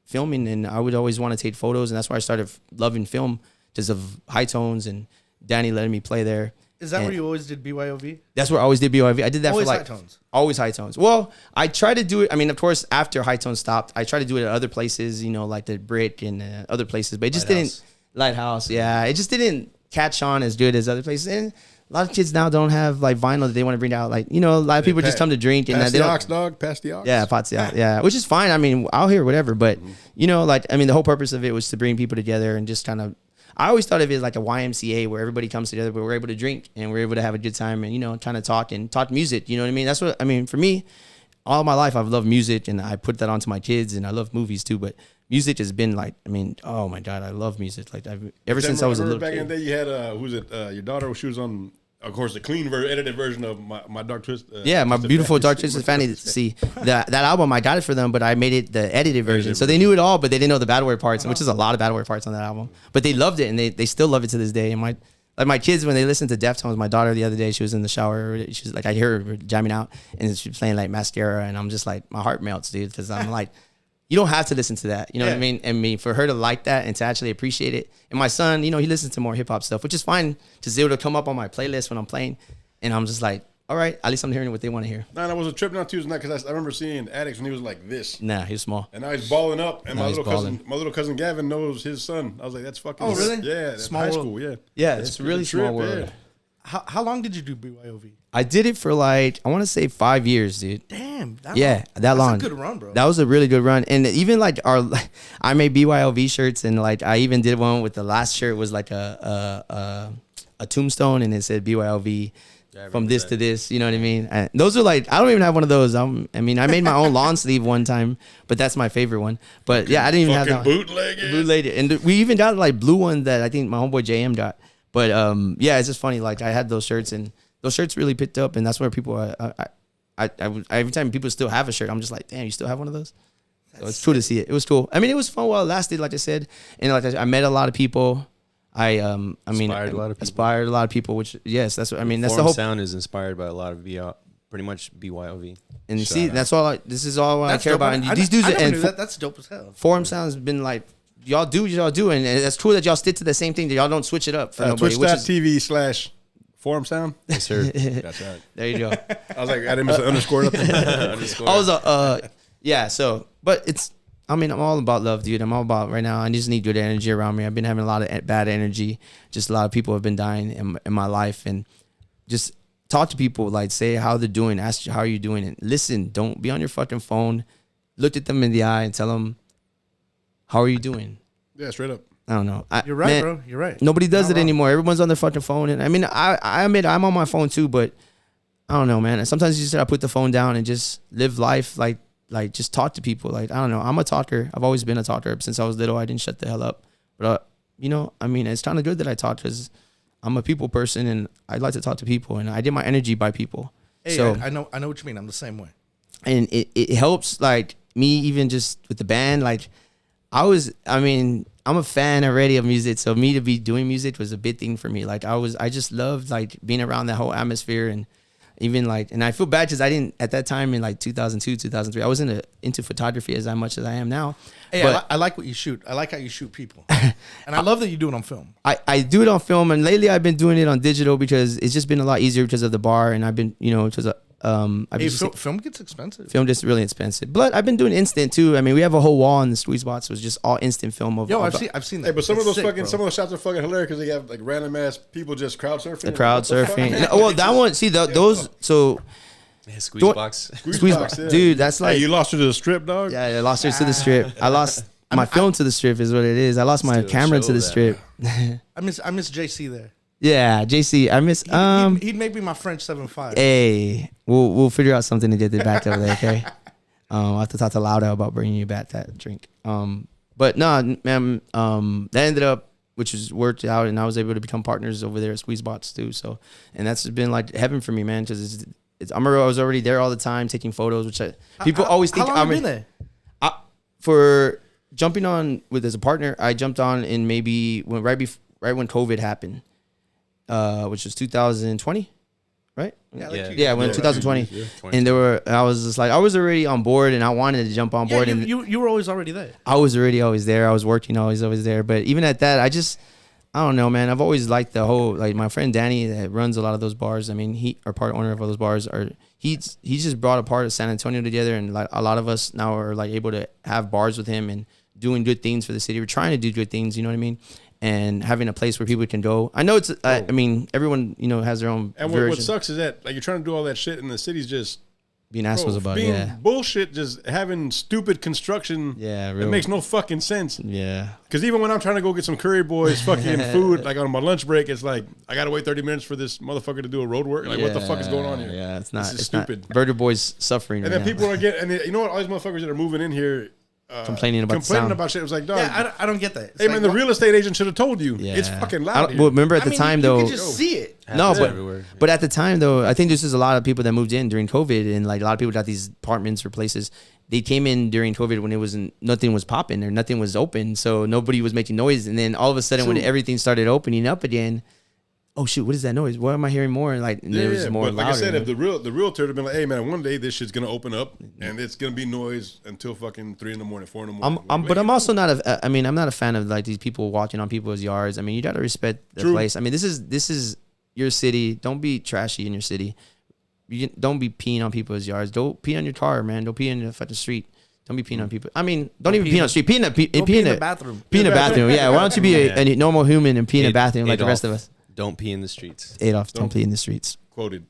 filming, and I would always want to take photos, and that's why I started loving film, because of High Tones and Danny letting me play there. Is that where you always did BYOV? That's where I always did BYOV. I did that always for like High Tones. Always High Tones. Well, I tried to do it. I mean, of course, after High Tones stopped, I tried to do it at other places, you know, like the Brick and other places, but it just didn't. Lighthouse, yeah, it just didn't catch on as good as other places. And a lot of kids now don't have like vinyl that they want to bring out. Like, you know, a lot of people just come to drink and pass they the don't. ox, dog. Pass the ox. Yeah, pots the ox. Yeah, which is fine. I mean, I'll hear whatever, but you know, like, I mean, the whole purpose of it was to bring people together and just kind of. I always thought of it as like a YMCA where everybody comes together, but we're able to drink and we're able to have a good time and, you know, kind of talk music. You know what I mean? That's what I mean. For me, all my life, I've loved music, and I put that onto my kids, and I love movies too. But music has been like, I mean, oh my God, I love music. Like ever since I was a little back kid. in the day, you had your daughter? She was on, of course, the clean edited version of my Dark Twist. Yeah, my beautiful Dark Twisted Fantasy. That album, I got it for them, but I made it the edited version. So they knew it all, but they didn't know the bad word parts, which is a lot of bad word parts on that album. But they loved it, and they still love it to this day. And my kids, when they listen to Deftones, my daughter the other day, she was in the shower. She's like, I hear her jamming out, and she's playing like Mascara, and I'm just like, my heart melts, dude, because I'm like, you don't have to listen to that. You know what I mean? And for her to like that and to actually appreciate it. And my son, you know, he listens to more hip hop stuff, which is fine, to be able to come up on my playlist when I'm playing. And I'm just like, all right, at least I'm hearing what they want to hear. Nah, that was a trip not Tuesday night, because I remember seeing Addicts when he was like this. Nah, he was small. And now he's balling up. And my little cousin Gavin knows his son. I was like, that's fucking. Oh, really? Yeah, small high world. school. Yeah, Yeah, it's really small world. Yeah. How long did you do BYOV? I did it for like, I want to say 5 years, dude. Damn. That long. That's a good run, bro. That was a really good run. And even like I made BYOV shirts, and like I even did one with the last shirt was like a tombstone, and it said BYOV from this to this. You know what I mean? And those are like, I don't even have one of those. I mean, I made my own lawn sleeve one time, but that's my favorite one. But yeah, I didn't even have that. Bootleg it. And we even got like blue one that I think my homeboy JM got. But yeah, it's just funny. Like I had those shirts, and those shirts really picked up, and that's where people. Every time people still have a shirt, I'm just like, damn, you still have one of those? So it's cool to see it. It was cool. I mean, it was fun while it lasted, like I said, and like I met a lot of people. Inspired a lot of people. Which yes, that's what I mean. That's the whole sound is inspired by a lot of pretty much BYOV. And see, that's all. This is all I care about. And these dudes, I never knew that. That's dope as hell. Forum Sound's been like y'all do what y'all do, and it's cool that y'all stick to the same thing. That y'all don't switch it up for nobody. Twitch.tv/Forum Sound. Yes, sir. That's right. There you go. I was like, I didn't miss an underscore up there. I was yeah. So, but it's. I mean, I'm all about love, dude. I'm all about right now. I just need good energy around me. I've been having a lot of bad energy. Just a lot of people have been dying in my life, and just talk to people. Like, say how they're doing. Ask how are you doing, and listen. Don't be on your fucking phone. Look at them in the eye and tell them, how are you doing? Yeah, straight up. I don't know. You're right, man, bro. You're right. Nobody does it anymore. Everyone's on their fucking phone, and I mean, I admit I'm on my phone too, but I don't know, man. Sometimes you just gotta put the phone down and just live life like just talk to people. Like, I don't know. I'm a talker. I've always been a talker. Since I was little, I didn't shut the hell up. But, I mean, it's kind of good that I talk because I'm a people person and I like to talk to people. And I did my energy by people. Hey, so I know what you mean. I'm the same way. And it helps, like, me even just with the band. Like, I'm a fan already of music. So me to be doing music was a big thing for me. Like, I just loved, like, being around that whole atmosphere and even like, and I feel bad because I didn't at that time in like 2002, 2003. I wasn't into photography as much as I am now. Hey, but I like what you shoot. I like how you shoot people, and I love that you do it on film. I do it on film, and lately I've been doing it on digital because it's just been a lot easier because of the bar, and I've been because film gets expensive. Film just really expensive, but I've been doing instant too. I mean, we have a whole wall in the sweet spots was just all instant film of. Yo, I've seen that. Hey, but some of those shots are fucking hilarious because they have like random ass people just crowd surfing. The crowd surfing. Well, that one. See those. So. Yeah, squeeze box, yeah. Dude. That's like you lost her to the strip, dog. Yeah, I lost her to the strip. I lost my film to the strip, is what it is. I lost my camera to the strip. I miss JC there. Yeah, JC. I miss. He'd make me my French 7.5. Hey, we'll figure out something to get it back over there. Okay. I'll have to talk to Lauda about bringing you back that drink. But no, man. That ended up, which was worked out, and I was able to become partners over there at Squeeze Bots too. So, and that's been like heaven for me, man, because I remember I was already there all the time taking photos, which people always think. How long have you been there? For jumping on as a partner, I jumped on in maybe right when COVID happened, which was 2020, right? Yeah, when 2020, and I was just like, I was already on board, and I wanted to jump on board. And you were always already there. I was already always there. I was working always there. But even at that, I don't know, man. I've always liked the whole, like my friend Danny that runs a lot of those bars. I mean, he or part owner of all those bars he's just brought a part of San Antonio together, and like a lot of us now are like able to have bars with him and doing good things for the city. We're trying to do good things, you know what I mean? And having a place where people can go. I know it's, I mean, everyone, has their own and version. What sucks is that like you're trying to do all that shit and the city's just being assholes about it. Bullshit, just having stupid construction. Yeah, it makes no fucking sense. Yeah. Because even when I'm trying to go get some Curry Boys fucking food, like on my lunch break, it's like I gotta wait 30 minutes for this motherfucker to do a road work. Like, what the fuck is going on here? Yeah, it's not. This is stupid. Burger Boys suffering. And then people are getting, and you know what? All these motherfuckers that are moving in here. Complaining about shit. It was like, dog. Yeah, I don't get that. Hey, man, the real estate agent should have told you. Yeah. It's fucking loud here. Well, remember at the time, though. You can just see it. No, but at the time, though, I think this is a lot of people that moved in during COVID, and like a lot of people got these apartments or places. They came in during COVID when nothing was popping or nothing was open, so nobody was making noise. And then all of a sudden, when everything started opening up again, oh shoot, what is that noise? Why am I hearing more? And like there was more. But like louder, I said, if the realtor had been like, hey man, one day this shit's gonna open up and it's gonna be noise until fucking 3 in the morning, 4 in the morning. But I'm also not I'm not a fan of like these people walking on people's yards. I mean, you gotta respect the place. I mean, this is your city. Don't be trashy in your city. Don't be peeing on people's yards. Don't pee on your car, man. Don't pee in the fucking street. Don't be peeing on people. I mean, don't even pee on the street. Pee in the bathroom. Pee in the bathroom. Yeah. Why don't you be a normal human and pee in the bathroom like the rest of us? Don't pee in the streets. Adolf, don't pee in the streets. Quoted.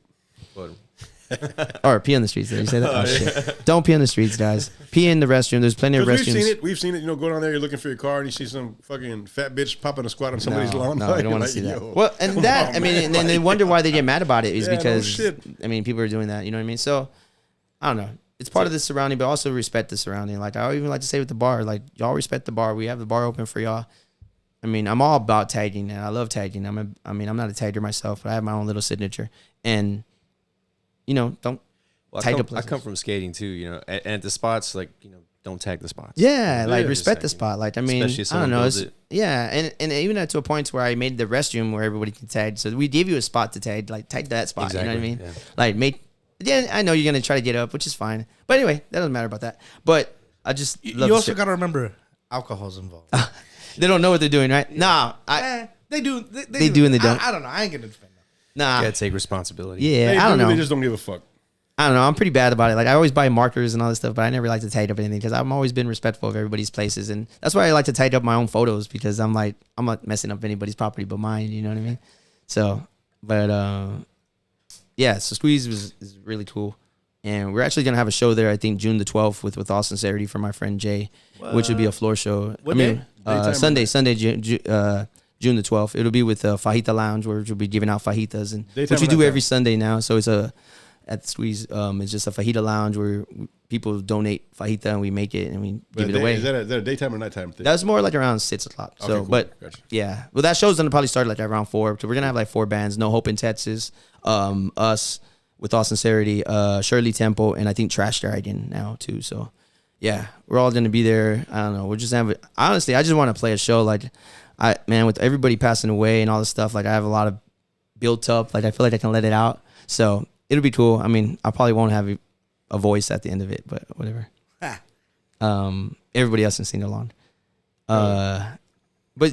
Or pee on the streets. Did you say that? Oh, shit. Don't pee on the streets, guys. Pee in the restroom. There's plenty of restrooms. We've seen it. Go down there, you're looking for your car, and you see some fucking fat bitch popping a squat on somebody's lawn. No, I don't want to see that. Well, and that, I mean, and then they wonder why they get mad about it is because, I mean, people are doing that. You know what I mean? So, I don't know. It's part of the surrounding, but also respect the surrounding. Like, I even like to say with the bar, like, y'all respect the bar. We have the bar open for y'all. I mean, I'm all about tagging, and I love tagging. I'm not a tagger myself, but I have my own little signature. And, don't tag the places. I come from skating too, and at the spots, like, don't tag the spots. Yeah, like respect the spot. Like, I mean, I don't know. Yeah, and even to a point where I made the restroom where everybody can tag. So we gave you a spot to tag, like tag that spot. Exactly. You know what I mean? Yeah. Like I know you're gonna try to get up, which is fine. But anyway, that doesn't matter about that. But I just you also got to remember, Alcohol's involved. They don't know what they're doing, right? Nah, They do. They do and they don't. I don't know. I ain't gonna defend them. nah. Gotta take responsibility. Yeah, I don't know. They just don't give a fuck. I don't know. I'm pretty bad about it. Like I always buy markers and all this stuff, but I never like to tidy up anything because I've always been respectful of everybody's places, and that's why I like to tidy up my own photos because I'm like I'm not messing up anybody's property but mine. You know what I mean? So, but yeah. So Squeeze is really cool, and we're actually gonna have a show there. I think June the 12th with All Sincerity for my friend Jay, which would be a floor show. What day? Sunday, June the 12th. It'll be with Fajita Lounge, where we'll be giving out fajitas, and Daytime which we or do nighttime? every Sunday now. So it's at Squeeze. It's just a fajita lounge where people donate fajita and we make it and we give it away. Is that a daytime or nighttime thing? That's more like around 6 o'clock. So, Okay, cool. but Gotcha. yeah, well, that show's gonna probably start like around 4. So we're gonna have like 4 bands: No Hope in Texas, us with All Sincerity, Shirley Temple, and I think Trash Dragon now too. So yeah, we're all gonna be there. I don't know. We're just having. Honestly, I just want to play a show. Like, with everybody passing away and all this stuff, like I have a lot of built up. Like I feel like I can let it out. So it'll be cool. I mean, I probably won't have a voice at the end of it, but whatever. Everybody else can sing along. But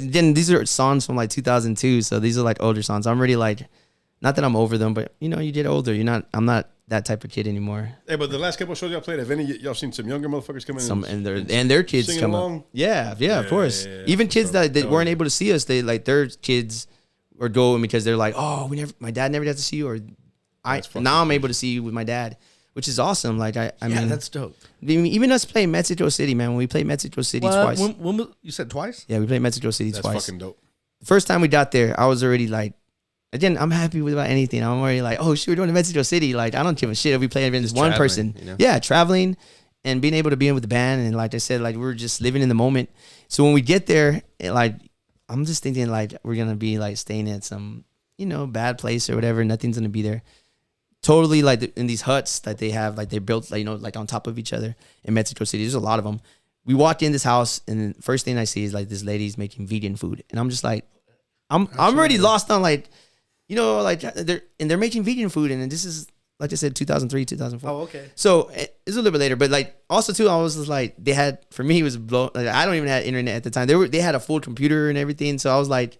then these are songs from like 2002, so these are like older songs. I'm already like, not that I'm over them, but you know, you get older. I'm not that type of kid anymore. Hey, but the last couple of shows y'all played, have any y'all seen some younger motherfuckers come in? And their kids singing come along? up. Yeah, of course. yeah. Even kids that So- weren't able to see us, they like their kids are going because they're like, oh, my dad never got to see you, or That's now I'm able to see you with my dad, which is awesome. Like I mean, that's dope. even us playing Mexico City, man. When we played Mexico City twice, When you said twice? yeah, we played Mexico City That's twice. fucking dope. The first time we got there, I was already like, again, I'm happy with about anything. I'm already like, oh shit, we're doing Mexico City. Like I don't give a shit if we play against Just one traveling, person. you know? Yeah, traveling and being able to be in with the band, and like I said, like we're just living in the moment. So when we get there, like I'm just thinking like we're gonna be like staying at some bad place or whatever. Nothing's gonna be there. Totally like in these huts that they have, like they built like like on top of each other in Mexico City. There's a lot of them. We walk in this house, and the first thing I see is like this lady's making vegan food, and I'm just like, I'm already lost on like, like they're making vegan food, and this is like I said, 2003, 2004. Oh, okay. So it's a little bit later, but like also too, I was just like, they had, for me it was blown. Like I don't even have internet at the time. They had a full computer and everything, so I was like,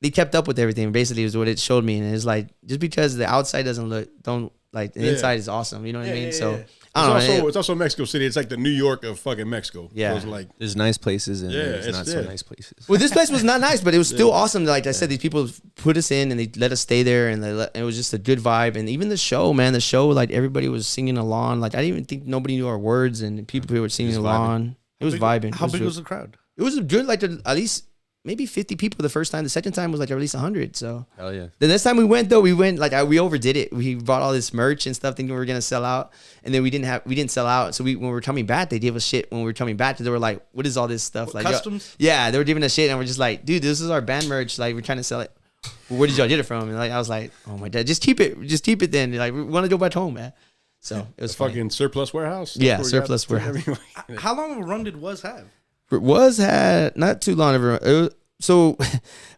they kept up with everything. Basically, is what it showed me, and it's like just because the outside doesn't look, the inside is awesome. You know what I mean? So I don't know. It's also Mexico City. It's like the New York of fucking Mexico. Yeah. So it's like There's nice places and Yeah, there's it's not so dead. nice places. Well, this place was not nice, but it was still awesome. Like I said, these people put us in and they let us stay there, and it was just a good vibe. And even the show, man, like everybody was singing along. Like I didn't even think nobody knew our words, and people were singing along. It was vibing. How big was the crowd? It was good, like at least maybe 50 people the first time. The second time was like at least 100. So Hell yeah. the next time we went like we overdid it. We bought all this merch and stuff thinking we were gonna sell out, and then we didn't sell out. So when we were coming back, they gave us shit when we were coming back. They were like, "What is all this stuff?" Like customs? Yeah, they were giving us shit, and we're just like, "Dude, this is our band merch. Like we're trying to sell it. Well, where did y'all get it from?" And like I was like, "Oh my dad, just keep it then. Like we want to go back home, man." So it was funny. fucking surplus warehouse. Yeah, That's where we surplus got warehouse. How long of a run did Was have? Was had not too long of a. So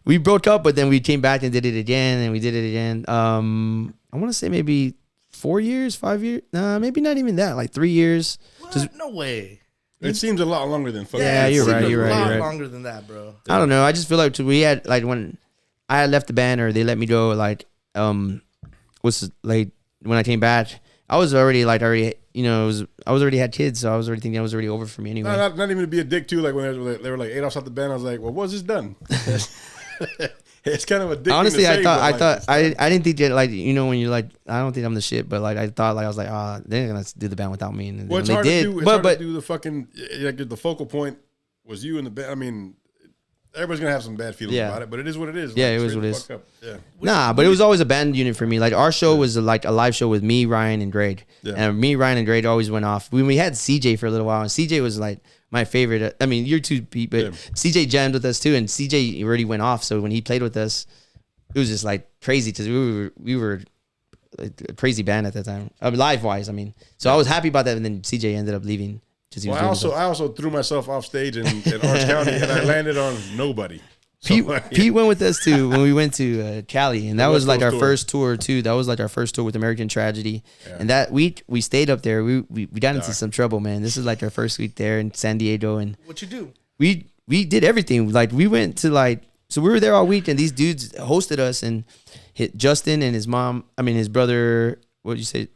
we broke up, but then we came back and did it again, and we did it again. I want to say maybe 4 years, 5 years. Maybe not even that. Like 3 years. What? No way. It seems a lot longer than fucking. Yeah, it you're seemed right, a you're right, lot you're right. longer than that, bro. I don't know. I just feel like we had like when I had left the band or they let me go. Like was like when I came back, I was already I was already had kids, so I was already thinking it was already over for me anyway. Not even to be a dick too. Like when they were like 8 off the band, I was like, well, what's this done? It's kind of a dick. Honestly, thing to say, I but, thought like, I didn't think that, like, when you're like, I don't think I'm the shit, but like I thought, like, I was like, they're gonna do the band without me, and well, it's they hard did. to do. It's hard to do the fucking like the focal point was you and the band. I mean, everybody's gonna have some bad feelings Yeah. about it, but it is what it is. Yeah, Like, it was straight what it the is. fuck up. Yeah. Nah, but it was always a band unit for me. Like our show was like a live show with me, Ryan, and Greg. Yeah. And me, Ryan, and Greg always went off. We had CJ for a little while, and CJ was like my favorite. I mean, you're too, Pete, but Yeah. CJ jammed with us too, and CJ already went off. So when he played with us, it was just like crazy because we were a crazy band at that time, live wise. I mean, so I was happy about that, and then CJ ended up leaving. He Well, was I also threw myself off stage in Orange County, and I landed on nobody. So, Pete went with us too when we went to Cali, and that was West like Coast our tour. first tour too. That was like our first tour with American Tragedy, and that week we stayed up there. We got into some trouble, man. This is like our first week there in San Diego, and What you do? we did everything. Like we went to like, so we were there all week, and these dudes hosted us, and hit Justin and his mom. I mean his brother. What did you say?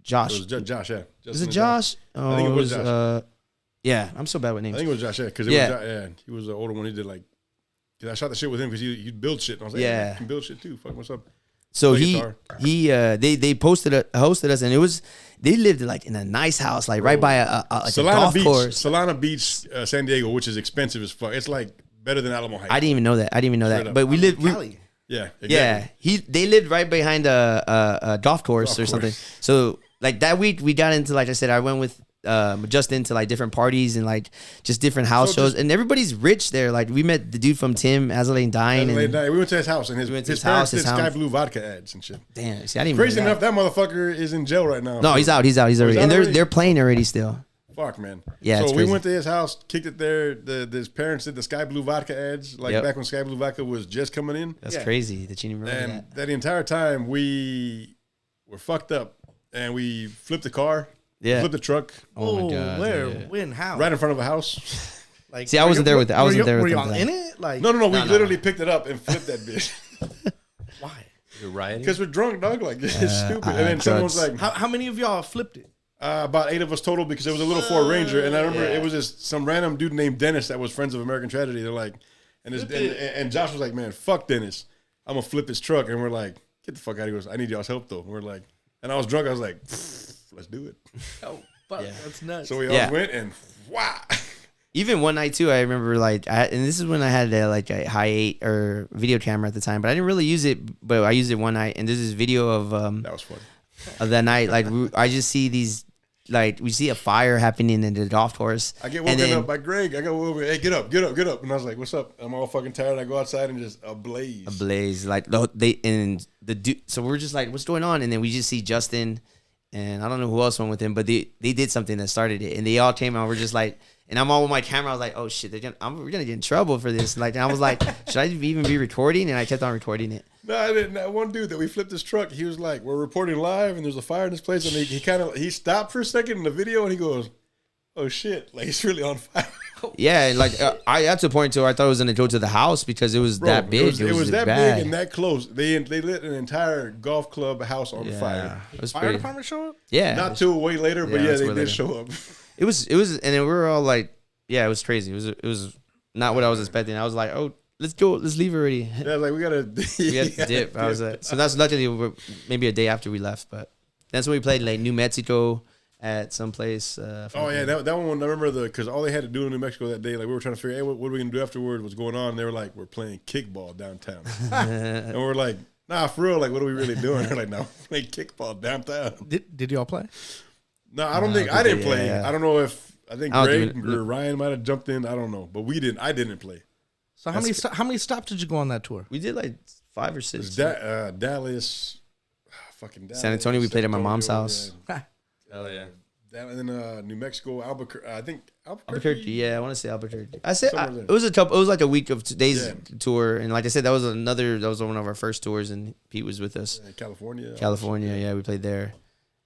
Josh. It was Josh. Yeah. Was it Josh? Oh, I think it was Josh. Yeah, I'm so bad with names. I think it was Josh. Yeah, because he was the older one. He did like. Cause I shot the shit with him because he'd build shit. And I was like, hey, you can build shit too. Fuck, what's up? So they hosted us, and they lived like in a nice house, like right by a golf course. Solana Beach, San Diego, which is expensive as fuck. It's like better than Alamo Heights. I didn't even know that. But we lived. Yeah, exactly. Yeah. They lived right behind a golf course or something. So like that week we got into, like I said, I went with Justin to like different parties and like just different house shows, and everybody's rich there. Like we met the dude from Tim Azalane Dine, and we went to his house, and his parents did Sky Blue vodka ads and shit. Damn, see, I didn't crazy enough that motherfucker is in jail right now. No, he's out already, and they're playing already still. Fuck, man. Yeah, so we went to his house, kicked it there. His parents did the Sky Blue vodka ads, like back when Sky Blue vodka was just coming in. That's crazy that you didn't remember that. That entire time we were fucked up, and we flipped the car. Yeah, flipped the truck. Oh my god! Where? When? How? Right in front of a house. Like, see, I wasn't there with it. I wasn't there with them. Were y'all in it? Like, no. We literally picked it up and flipped that bitch. Why? You're riding? Because we're drunk, dog. Like, it's stupid. And then someone was like, how many of y'all flipped it? About 8 of us total, because it was a little Ford Ranger, and I remember it was just some random dude named Dennis that was friends of American Tragedy. They're like, and Josh was like, man, fuck Dennis, I'm gonna flip his truck, and we're like, get the fuck out of here. He goes, I need y'all's help though. And we're like, and I was drunk. I was like, let's do it. Oh, fuck, that's nuts. So we all went, and wow. Even one night too, I remember like, and this is when I had like a high 8 or video camera at the time, but I didn't really use it. But I used it one night, and this is video of that was fun. Of that night, like I just see these. Like we see a fire happening in the golf course. I get woken up by Greg. I go over, hey, get up. And I was like, what's up? I'm all fucking tired. I go outside and just ablaze. Like so we're just like, what's going on? And then we just see Justin, and I don't know who else went with him, but they did something that started it, and they all came out. We're just like, and I'm all with my camera. I was like, oh shit, we're gonna get in trouble for this. Like, and I was like, should I even be recording? And I kept on recording it. No, I didn't. That one dude that we flipped his truck, he was like, we're reporting live, and there's a fire in this place, and he stopped for a second in the video, and he goes, oh shit, like it's really on fire. Yeah, and like I got to a point where I thought it was gonna go to the house because it was that big. It was that big and that close. They lit an entire golf club house on fire. Fire department show up? Yeah, not too way later, but they did show up. It was, and then we were all like, yeah, it was crazy. It was not what I was expecting. I was like, oh. Let's go. Let's leave already. Yeah, like we have to dip. I was like, so that's luckily maybe a day after we left, but that's when we played like New Mexico at some place. That one. I remember because all they had to do in New Mexico that day, like we were trying to figure, hey, what are we gonna do afterward? What's going on? And they were like, we're playing kickball downtown, and we're like, nah, for real. Like, what are we really doing? They're like, no, we're playing kickball downtown. Did y'all play? No, I don't think I didn't play. Yeah. I don't know if think Greg or Ryan might have jumped in. I don't know, but we didn't. I didn't play. So how many stops did you go on that tour? We did like 5 or 6. Dallas, fucking Dallas. San Antonio. We played at my mom's house. Hell yeah. And then New Mexico, Albuquerque. I think Albuquerque. Yeah, I want to say Albuquerque. It was a couple. It was like a week of days tour, and like I said, that was one of our first tours, and Pete was with us. California. Yeah, we played there.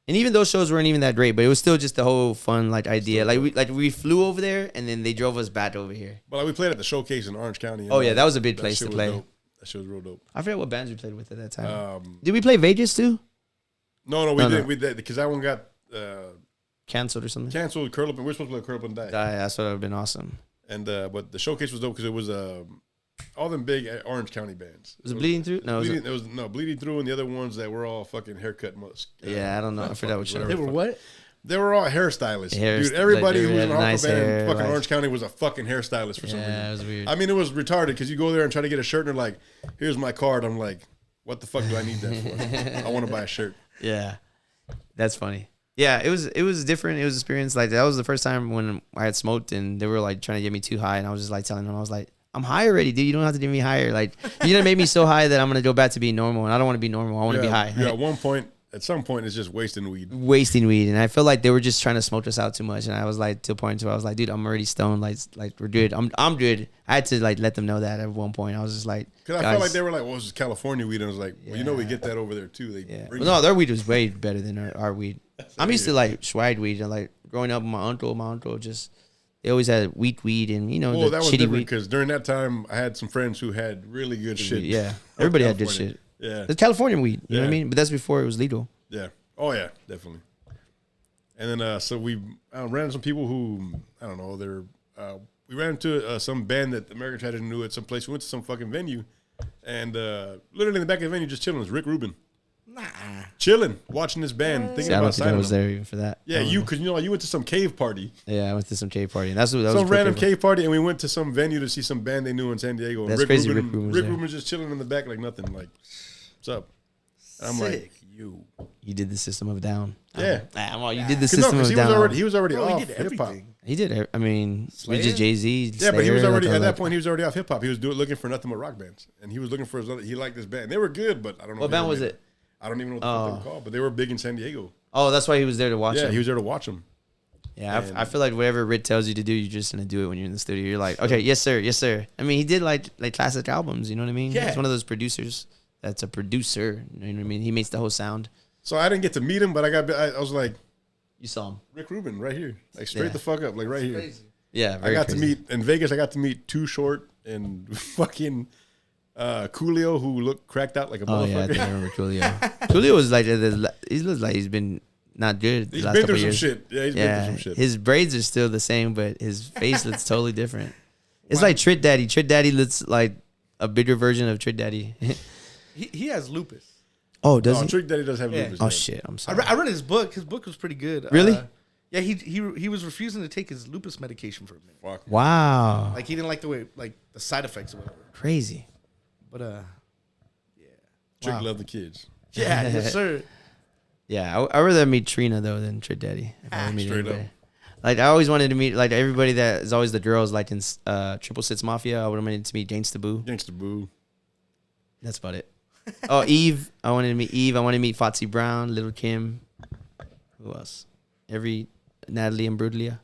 And even those shows weren't even that great, but it was still just the whole fun like idea. Like we flew over there and then they drove us back over here. But like we played at the Showcase in Orange County. Oh yeah, that was a big place to play. Dope. That shit was real dope. I forget what bands we played with at that time. Did we play Vegas too? No, we didn't. We did because that one got canceled or something. Canceled. Curl Up, and we're supposed to play Curl Up and Die. That's what would have been awesome. And but the Showcase was dope because it was all them big Orange County bands. Was it Bleeding Through? No, Bleeding Through, and the other ones that were all fucking haircut musk. Yeah, I don't know. I forgot what show. They were what? They were all hairstylists. Dude, everybody who was in a hardcore band in fucking Orange County was a fucking hairstylist for some reason. Yeah, it was weird. I mean, it was retarded because you go there and try to get a shirt and they're like, here's my card. I'm like, what the fuck do I need that for? I want to buy a shirt. Yeah, that's funny. Yeah, it was different. It was an experience. Like that was the first time when I had smoked and they were like trying to get me too high, and I was just like telling them, I was like, I'm high already, dude. You don't have to get me higher. Like you're gonna make me so high that I'm gonna go back to being normal, and I don't want to be normal. I want to be high. Yeah, at some point, it's just wasting weed. And I feel like they were just trying to smoke us out too much, and I was like to a point where I was like, dude, I'm already stoned. Like we're good. I'm good. I had to like let them know that at one point. I was just like, because I felt like they were like, well, this is California weed, and I was like, well, we get that over there too. No, their weed was way better than our weed. I'm used to like swag weed, and like growing up with my uncle just. They always had weak weed and Well, the that was shitty different weed. because during that time I had some friends who had really good shit. Yeah, everybody had good California. shit. Yeah, It's Californian weed. You know what I Yeah. mean? But that's before it was legal. yeah. Oh yeah, definitely. And then so we ran into some people who I don't know. We ran into some band that American Tragedy knew at some place. We went to some fucking venue, and literally in the back of the venue, just chilling, was Rick Rubin. Nah. Chilling, watching this band, thinking See, I about don't think I signing was them. there even for that. Yeah, because you went to some cave party, Yeah, I went to some cave party, and that was some random pretty- cave party, and we went to some venue to see some band they knew in San Diego. And That's crazy, Rick Rubin was there. Rubin was just chilling in the back like nothing. Like, what's up? And I'm like, you. You did the System of a Down. Yeah. You did the 'Cause System of a Down. he was already Bro, he off did hip hop. everything. He did. I mean, Slayer? we just Jay-Z. Yeah, but he was Slayer, already like, at that point. He was already off hip hop. He was looking for nothing but rock bands, and he was looking for his other. He liked this band. They were good, but I don't know. What if he band ever was made it? I don't even know what the fuck they were called, but they were big in San Diego. Oh, that's why he was there to watch Yeah, it. he was there to watch them. Yeah, And- I feel like whatever Rick tells you to do, you're just gonna do it when you're in the studio. You're like, okay, yes sir, yes sir. I mean, he did like classic albums. You know what I mean? Yeah. He's one of those producers. That's a producer. You know what I mean? He makes the whole sound. So I didn't get to meet him, but I was like, You saw him. Rick Rubin right here, like straight Yeah. the fuck up, like right here. Crazy. Yeah, I very got crazy. to meet in Vegas. I got to meet Too Short and fucking Coolio, who looked cracked out like a Oh yeah, I motherfucker. think I remember Coolio. Coolio was like, he looks like he's been not good the He's last been couple through some years. shit. Yeah, he's been Yeah, through some shit. his braids are still the same, but his face looks totally different. It's like Trick Daddy. Trick Daddy looks like a bigger version of Trick Daddy. He has lupus. Oh, does No, he? Trick Daddy does have Yeah. lupus. Oh man. shit! I'm I, sorry. I read his book. His book was pretty good. Really? Yeah, he was refusing to take his lupus medication for a minute. Fuck. Wow, Like he didn't like the way the side effects or whatever. crazy. But Trick Wow. love the kids. yeah, yes sir. Yeah, I rather meet Trina though than Trick Daddy. If I would meet straight anybody. up. Like I always wanted to meet like everybody that is always the girls like in Triple Six Mafia. I would have wanted to meet Gangsta Boo. Gangsta Boo. That's about it. Oh, Eve. I wanted to meet Eve. I wanted to meet Foxy Brown, Little Kim. Who else? Natalie and Brudelia.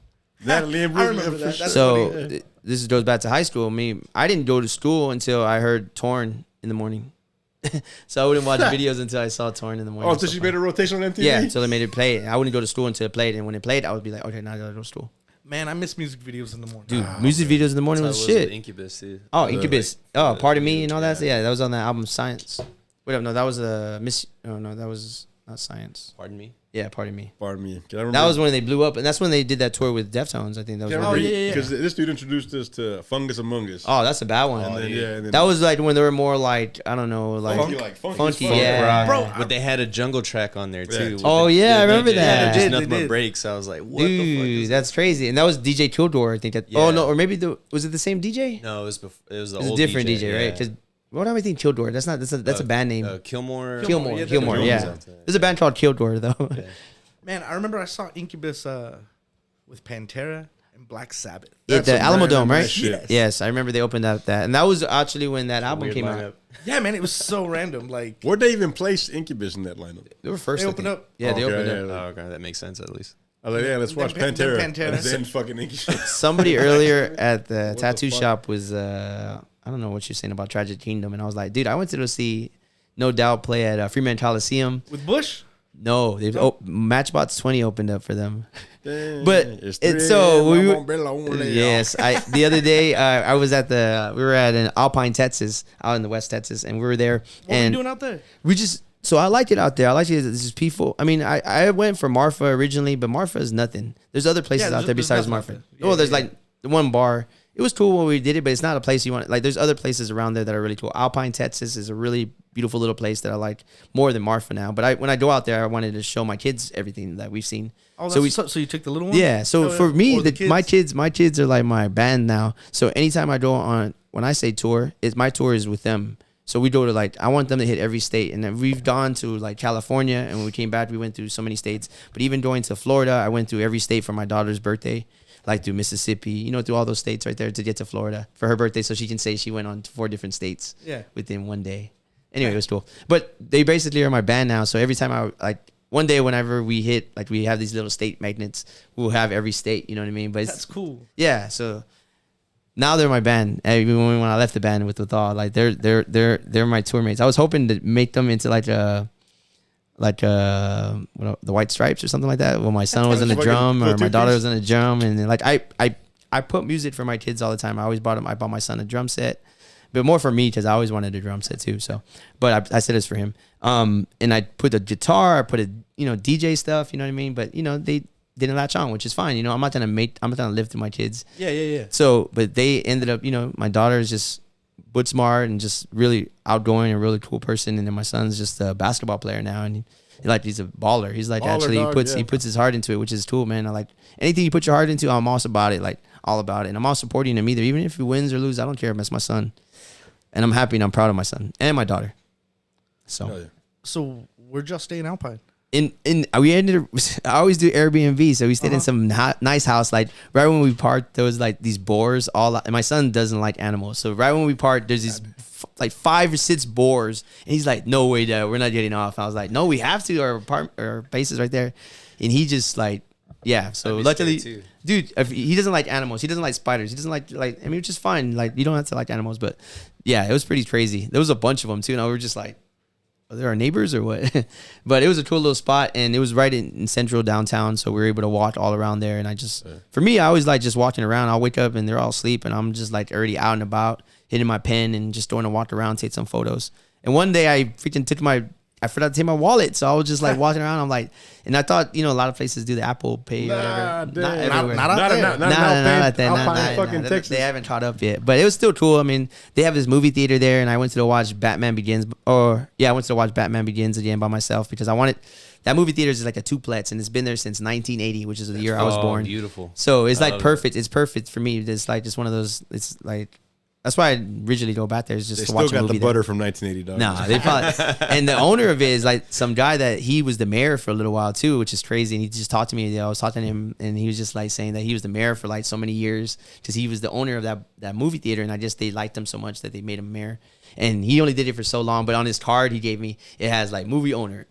Natalie and I Brooklyn. remember that. That's So funny. this goes back to high school. I didn't go to school until I heard Torn in the morning. So I wouldn't watch videos until I saw Torn in the morning. Oh, so she made a rotation on MTV? Yeah, until they made it play. I wouldn't go to school until it played, and when it played, I would be like, okay, now I gotta go to school. Man, I miss music videos in the morning. Dude, music videos in the morning That's was how it was shit. with Incubus, too. Oh, The, Incubus. like, Part of Me video, and all that. yeah. Yeah, that was on the album Science. Wait, no, that was no, that was not Science. Pardon me? Yeah, Part of Me. Pardon me. Can I remember? That was when they blew up, and that's when they did that tour with Deftones. I think that was. Can I when remember? they- Because this dude introduced us to Fungus Among Us. Oh, that's a bad one. and then, yeah. And then That was like when they were more like I don't know, like funky, yeah. Bro, But they had a jungle track on there, too. Yeah. with Oh, the- yeah, I the remember DJ. that. Just They nothing but did. breaks. I was like, what the fuck Dude, is that's crazy. And that was DJ Kildor. I think that. Yeah. Oh no, or maybe was it the same DJ? No, it was before. It was the It was a old different DJ, yeah. right? Because what do I think Kildor? That's not. That's a band name. Kilmore. Kilmore. yeah, Kilmore. Kilmore, Yeah. yeah. There's a band called Kildor though. Yeah. man, I remember I saw Incubus with Pantera and Black Sabbath. Yeah, That's the some Alamo random Dome, right? ass shit. Yes, I remember they opened up that, and that was actually when that album Weird came lineup. out. Yeah, man, it was so random. Like Where'd they even place Incubus in that lineup? They were first. They I opened think. up. Yeah, they Okay, opened yeah, up. Oh, okay. That makes sense, at least. I was like, yeah, let's watch Then Pantera. Pantera. And then fucking Incubus. Somebody earlier at the What the tattoo fuck? shop was I don't know what you're saying about Tragic Kingdom, and I was like, dude, I went to go see No Doubt play at Freeman Coliseum. with Bush. No, they've Matchbox 20 opened up for them. Damn, But it's it's 3 so a.m., we I'm were- on Bella Only. Yes, the other day I was at we were at an Alpine, Texas, out in the West Texas, and we were there, What were you and doing out there? so I liked it out there. I liked it. This is peaceful. I mean, I went for Marfa originally, but Marfa is nothing. There's other places Yeah, out there there's besides nothing out Marfa. there. Yeah, Well, there's yeah, like the one bar. It was cool when we did it, but it's not a place you want. Like, there's other places around there that are really cool. Alpine, Texas is a really beautiful little place that I like more than Marfa now. But when I go out there, I wanted to show my kids everything that we've seen. Oh, So so you took the little one? Yeah. So Oh, for yeah. me, Or the my kids are like my band now. So anytime I go on, when I say tour, my tour is with them. So we go to I want them to hit every state. And then we've gone to California, and when we came back, we went through so many states. But even going to Florida, I went through every state for my daughter's birthday, through Mississippi, through all those states right there to get to Florida for her birthday. So she can say she went on to 4 different states Yeah. within one day. Anyway, it was cool. But they basically are my band now. So every time one day whenever we hit, we have these little state magnets, we'll have every state, you know what I mean? But That's cool. yeah, so now they're my band. Even when I left the band with Withal, they're my tour mates. I was hoping to make them into the White Stripes or something like that. Well, my son was in the Fucking drum, or little my daughter two-piece. was in the drum, and then, I I put music for my kids all the time. I bought my son a drum set, but more for me because I always wanted a drum set too. So, but I said it's for him. And I put a guitar, I put a DJ stuff. You know what I mean? But they didn't latch on, which is fine. I'm not gonna live through my kids. Yeah. So, but they ended up, my daughter is just boot smart and just really outgoing and really cool person, and then my son's just a basketball player now, and he's a baller. He's like he puts his heart into it, which is cool, man. I like anything you put your heart into. I'm also about it, like all about it, and I'm all supporting him either, even if he wins or loses. I don't care. That's my son, and I'm happy and I'm proud of my son and my daughter. So we're just staying Alpine. We ended. I always do Airbnb, so we stayed in some nice house. Like right when we parked, there was like these boars. And my son doesn't like animals, so right when we parked, there's these like 5 or 6 boars, and he's like, "No way, Dad, we're not getting off." I was like, "No, we have to. Our base is right there," and he just like, yeah. So luckily, dude, he doesn't like animals. He doesn't like spiders. He doesn't like I mean, which is fine. Like you don't have to like animals, but yeah, it was pretty crazy. There was a bunch of them too, and we were just like, are there our neighbors or what? But it was a cool little spot, and it was right in central downtown, so we were able to walk all around there. And for me, I always like just walking around. I'll wake up and they're all asleep, and I'm just like already out and about, hitting my pen and just going to walk around, take some photos. And one day I freaking I forgot to take my wallet, so I was just like walking around. I'm like, and I thought, a lot of places do the Apple Pay or whatever. Not everywhere. Not fucking Texas. They haven't caught up yet, but it was still cool. I mean, they have this movie theater there, and I went to watch Batman Begins. I went to watch Batman Begins again by myself because I wanted. That movie theater is like a duplex, and it's been there since 1980, which is the year I was born. Beautiful. So it's like perfect. It's perfect for me. It's like just one of those. It's like. That's why I originally go back there is just to watch a movie. They still got the butter from 1980, dog. Nah, they probably. And the owner of it is like some guy that he was the mayor for a little while too, which is crazy. And he just talked to me. I was talking to him, and he was just like saying that he was the mayor for like so many years because he was the owner of that movie theater, and they liked him so much that they made him mayor. And he only did it for so long, but on his card he gave me, it has like movie owner.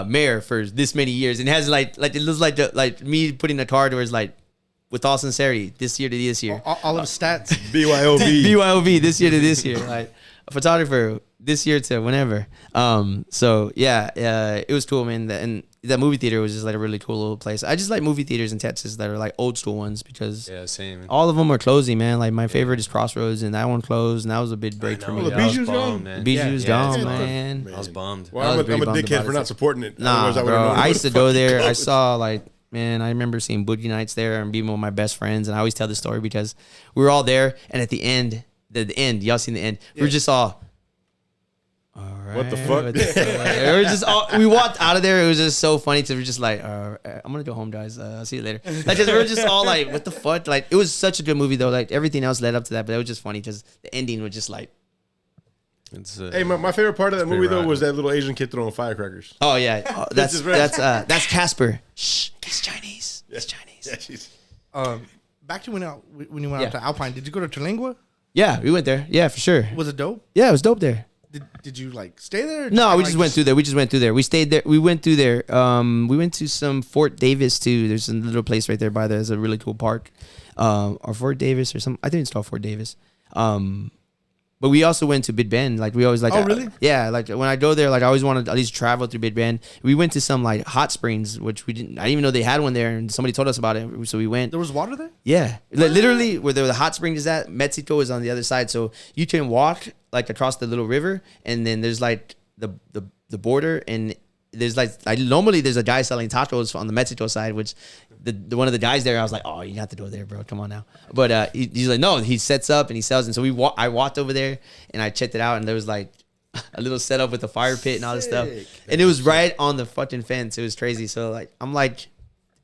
Mayor for this many years, and it has like it looks like me putting a card where it's like, with all sincerity, this year to this year. All of the stats. BYOB, this year to this year. Like a photographer, this year to whenever. So yeah, it was cool, man. And that movie theater was just like a really cool little place. I just like movie theaters in Texas that are like old school ones because same. All of them are closing, man. Like my favorite is Crossroads, and that one closed, and that was a big break for me. Well, Bijou's gone, man. Bijou's gone, man. I was bummed. Well, I'm a dickhead for not supporting it. Nah, bro. I used to go there. I saw like. Man, I remember seeing boogie nights there and being with my best friends, and I always tell this story because we were all there, and at the end, y'all seen the end? Yeah. We were just all right. What the fuck? We walked out of there. It was just so funny because we're just like, I'm gonna go home, guys. I'll see you later. Like, we were just all like, what the fuck? Like, it was such a good movie though. Like everything else led up to that, but it was just funny because the ending was just like. Hey, my favorite part of that movie though was that little Asian kid throwing firecrackers. Oh yeah, that's Casper. Shh, he's Chinese. Yeah. He's Chinese. Yeah, back to when you went out to Alpine, did you go to Terlingua? Yeah, we went there. Yeah, for sure. Was it dope? Yeah, it was dope there. Did you like stay there? No, we just went through there. We stayed there. We went through there. We went to some Fort Davis too. There's a little place right there by there. There's a really cool park, or Fort Davis or some. I think it's called Fort Davis. But we also went to Big Bend. Like we always like. Oh really? Yeah. Like when I go there, like I always wanted to at least travel through Big Bend. We went to some like hot springs, which we didn't. I didn't even know they had one there, and somebody told us about it. So we went. There was water there. Yeah, like, literally where the hot spring is at. Mexico is on the other side, so you can walk like across the little river, and then there's like the border, and there's like normally there's a guy selling tacos on the Mexico side, which. The one of the guys there, I was like, oh, you have to go there, bro. Come on now. But he's like, no, he sets up and he sells. And so I walked over there and I checked it out, and there was like a little setup with the fire pit and all this stuff. And it was right on the fucking fence. It was crazy. So like, I'm like,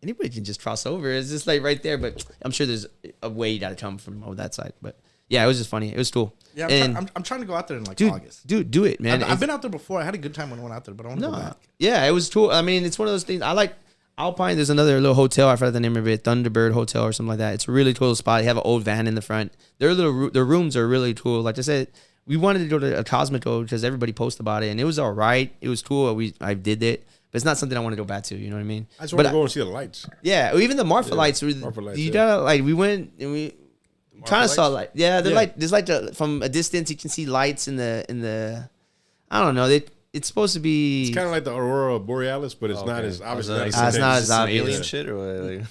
anybody can just cross over. It's just like right there. But I'm sure there's a way you got to come from over that side. But yeah, it was just funny. It was cool. Yeah, I'm trying to go out there in like August. Dude, do it, man. I've been out there before. I had a good time when I went out there, but I want to go back. Yeah, it was cool. I mean, it's one of those things. I like Alpine. There's another little hotel. I forgot the name of it. Thunderbird Hotel or something like that. It's a really cool spot. They have an old van in the front. Their rooms are really cool. Like I said, we wanted to go to a Cosmico because everybody posted about it, and it was all right. It was cool. I did it. But it's not something I want to go back to. You know what I mean? I just want to go and see the lights. Yeah, even the Marfa lights. You gotta like. We went and we kind of saw like. Yeah, they're like there's like from a distance you can see lights in the. I don't know. It's supposed to be. It's kind of like the Aurora Borealis, but it's not as obviously. It's not as obvious. Alien shit or what? Like,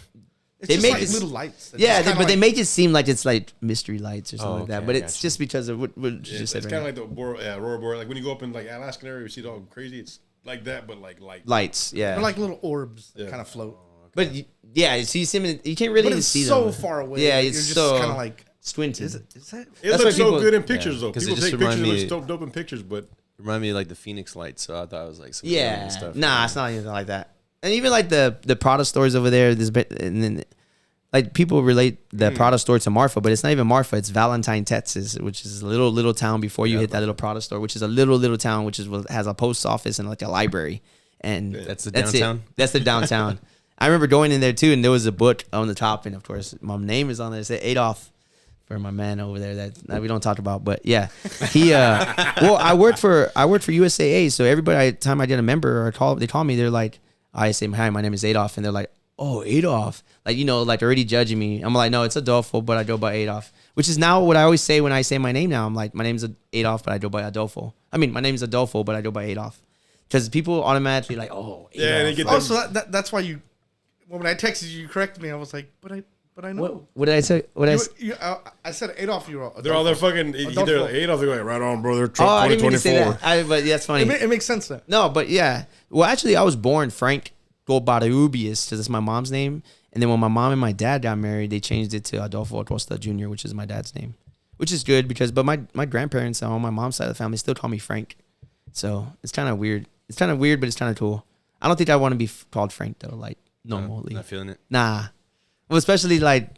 It's They just make like it- little lights. that Yeah, just kinda but they like- make it seem like it's like mystery lights or something like that. okay, But I it's gotcha. just because of what you Yeah, just it's said. kind Right of like the Aurora Boreal. Like when you go up in like Alaskan area, you see it all crazy. It's like that, but like light. lights, yeah. They're like little orbs that Yeah. kind of float. But yeah, you see, you can't really But it's see so them. far away. Yeah, that it's you're just so kind of like, squinted. is that? It That's looks why so people- good in pictures, Yeah, though. 'cause it People just take pictures. remind It looks me- dope in pictures, but Remind me of like the Phoenix Lights, so I thought it was like some Yeah, alien stuff. nah, it's not anything like that. And even like the Prada stores over there, and then like people relate the Prada store to Marfa, but it's not even Marfa. It's Valentine, Texas, which is a little town before you hit that little Prada store, which is a little town, which has a post office and like a library, and That's the that's downtown? It. That's the downtown. I remember going in there too, and there was a book on the top, and of course my name is on there. It said Adolf. For my man over there that we don't talk about, but yeah, he well, I worked for USAA, so everybody time I did a member or they call me, they're like, I say hi, my name is Adolf, and they're like, oh, Adolf, like, you know, like already judging me. I'm like, no, it's Adolfo, but I go by Adolf, which is now what I always say when I say my name now. I'm like, my name's Adolf, but I go by Adolfo. I mean, my name's Adolfo, but I go by Adolf, because people automatically like, oh, Adolf. yeah, they get Oh, them. so that's why you. When I texted you, you corrected me. I was like, but I know. What did I say? What did I say? I said Adolf. You were. They're all there fucking Adolfo. either Adolf. They're like right on, bro. They're Oh, Trump I didn't mean to say 2024. that. But that's funny. It makes sense now. No, but yeah. Well, actually, I was born Frank Golbararubius, because that's my mom's name. And then when my mom and my dad got married, they changed it to Adolfo Acosta Jr., which is my dad's name, which is good because, but my grandparents on my mom's side of the family still call me Frank. So it's kind of weird. It's kind of weird, but it's kind of cool. I don't think I want to be called Frank though, like normally. Not feeling it. Nah. Well, especially like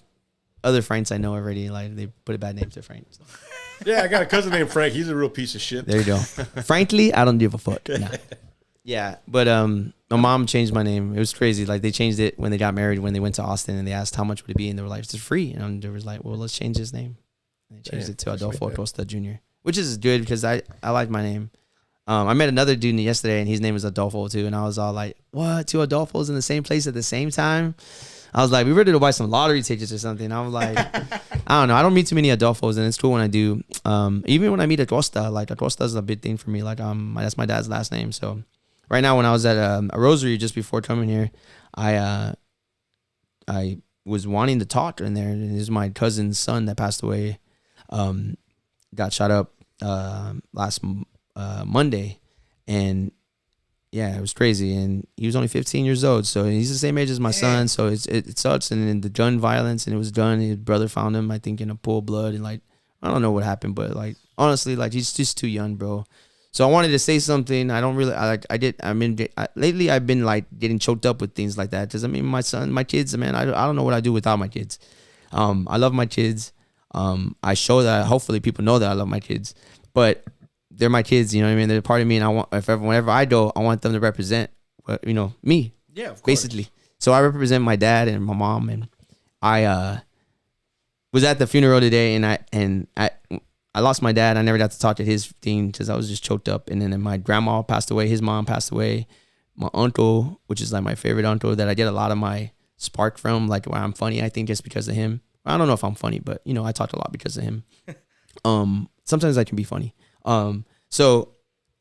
other Franks I know already, like they put a bad name to Frank. So. Yeah, I got a cousin named Frank. He's a real piece of shit. There you go. Frankly, I don't give a fuck. Nah. Yeah, but my mom changed my name. It was crazy. Like they changed it when they got married. When they went to Austin and they asked how much would it be, and they were like, "It's free." And they was like, "Well, let's change his name." And they changed it to Adolfo Acosta Jr., which is good because I like my name. I met another dude yesterday, and his name is Adolfo too, and I was all like, "What? Two Adolfos in the same place at the same time?" I was like, "We ready to buy some lottery tickets or something?" I was like, "I don't know. I don't meet too many Adolfos, and it's cool when I do. Even when I meet Acosta, like Acosta is a big thing for me. Like that's my dad's last name. So right now, when I was at a Rosary just before coming here, I was wanting to talk in there, and this is my cousin's son that passed away. Got shot up last Monday, and yeah, it was crazy. And he was only 15 years old, so he's the same age as my son. So it sucks. And then the gun violence, and it was done. His brother found him, I think, in a pool of blood, and like I don't know what happened, but like honestly, like he's just too young, bro. So I wanted to say something. I don't really lately I've been like getting choked up with things like that. Cause I mean, my kids, man, I don't know what I do without my kids. I love my kids. I show that. Hopefully people know that I love my kids, but they're my kids. You know what I mean? They're part of me. And I want, whenever I go, I want them to represent, me. Yeah, of course. Basically. So I represent my dad and my mom, and I was at the funeral today, and I lost my dad. I never got to talk to his thing because I was just choked up. And then my grandma passed away. His mom passed away. My uncle, which is like my favorite uncle that I get a lot of my spark from, like why I'm funny, I think just because of him. I don't know if I'm funny, but I talk a lot because of him. Sometimes I can be funny. So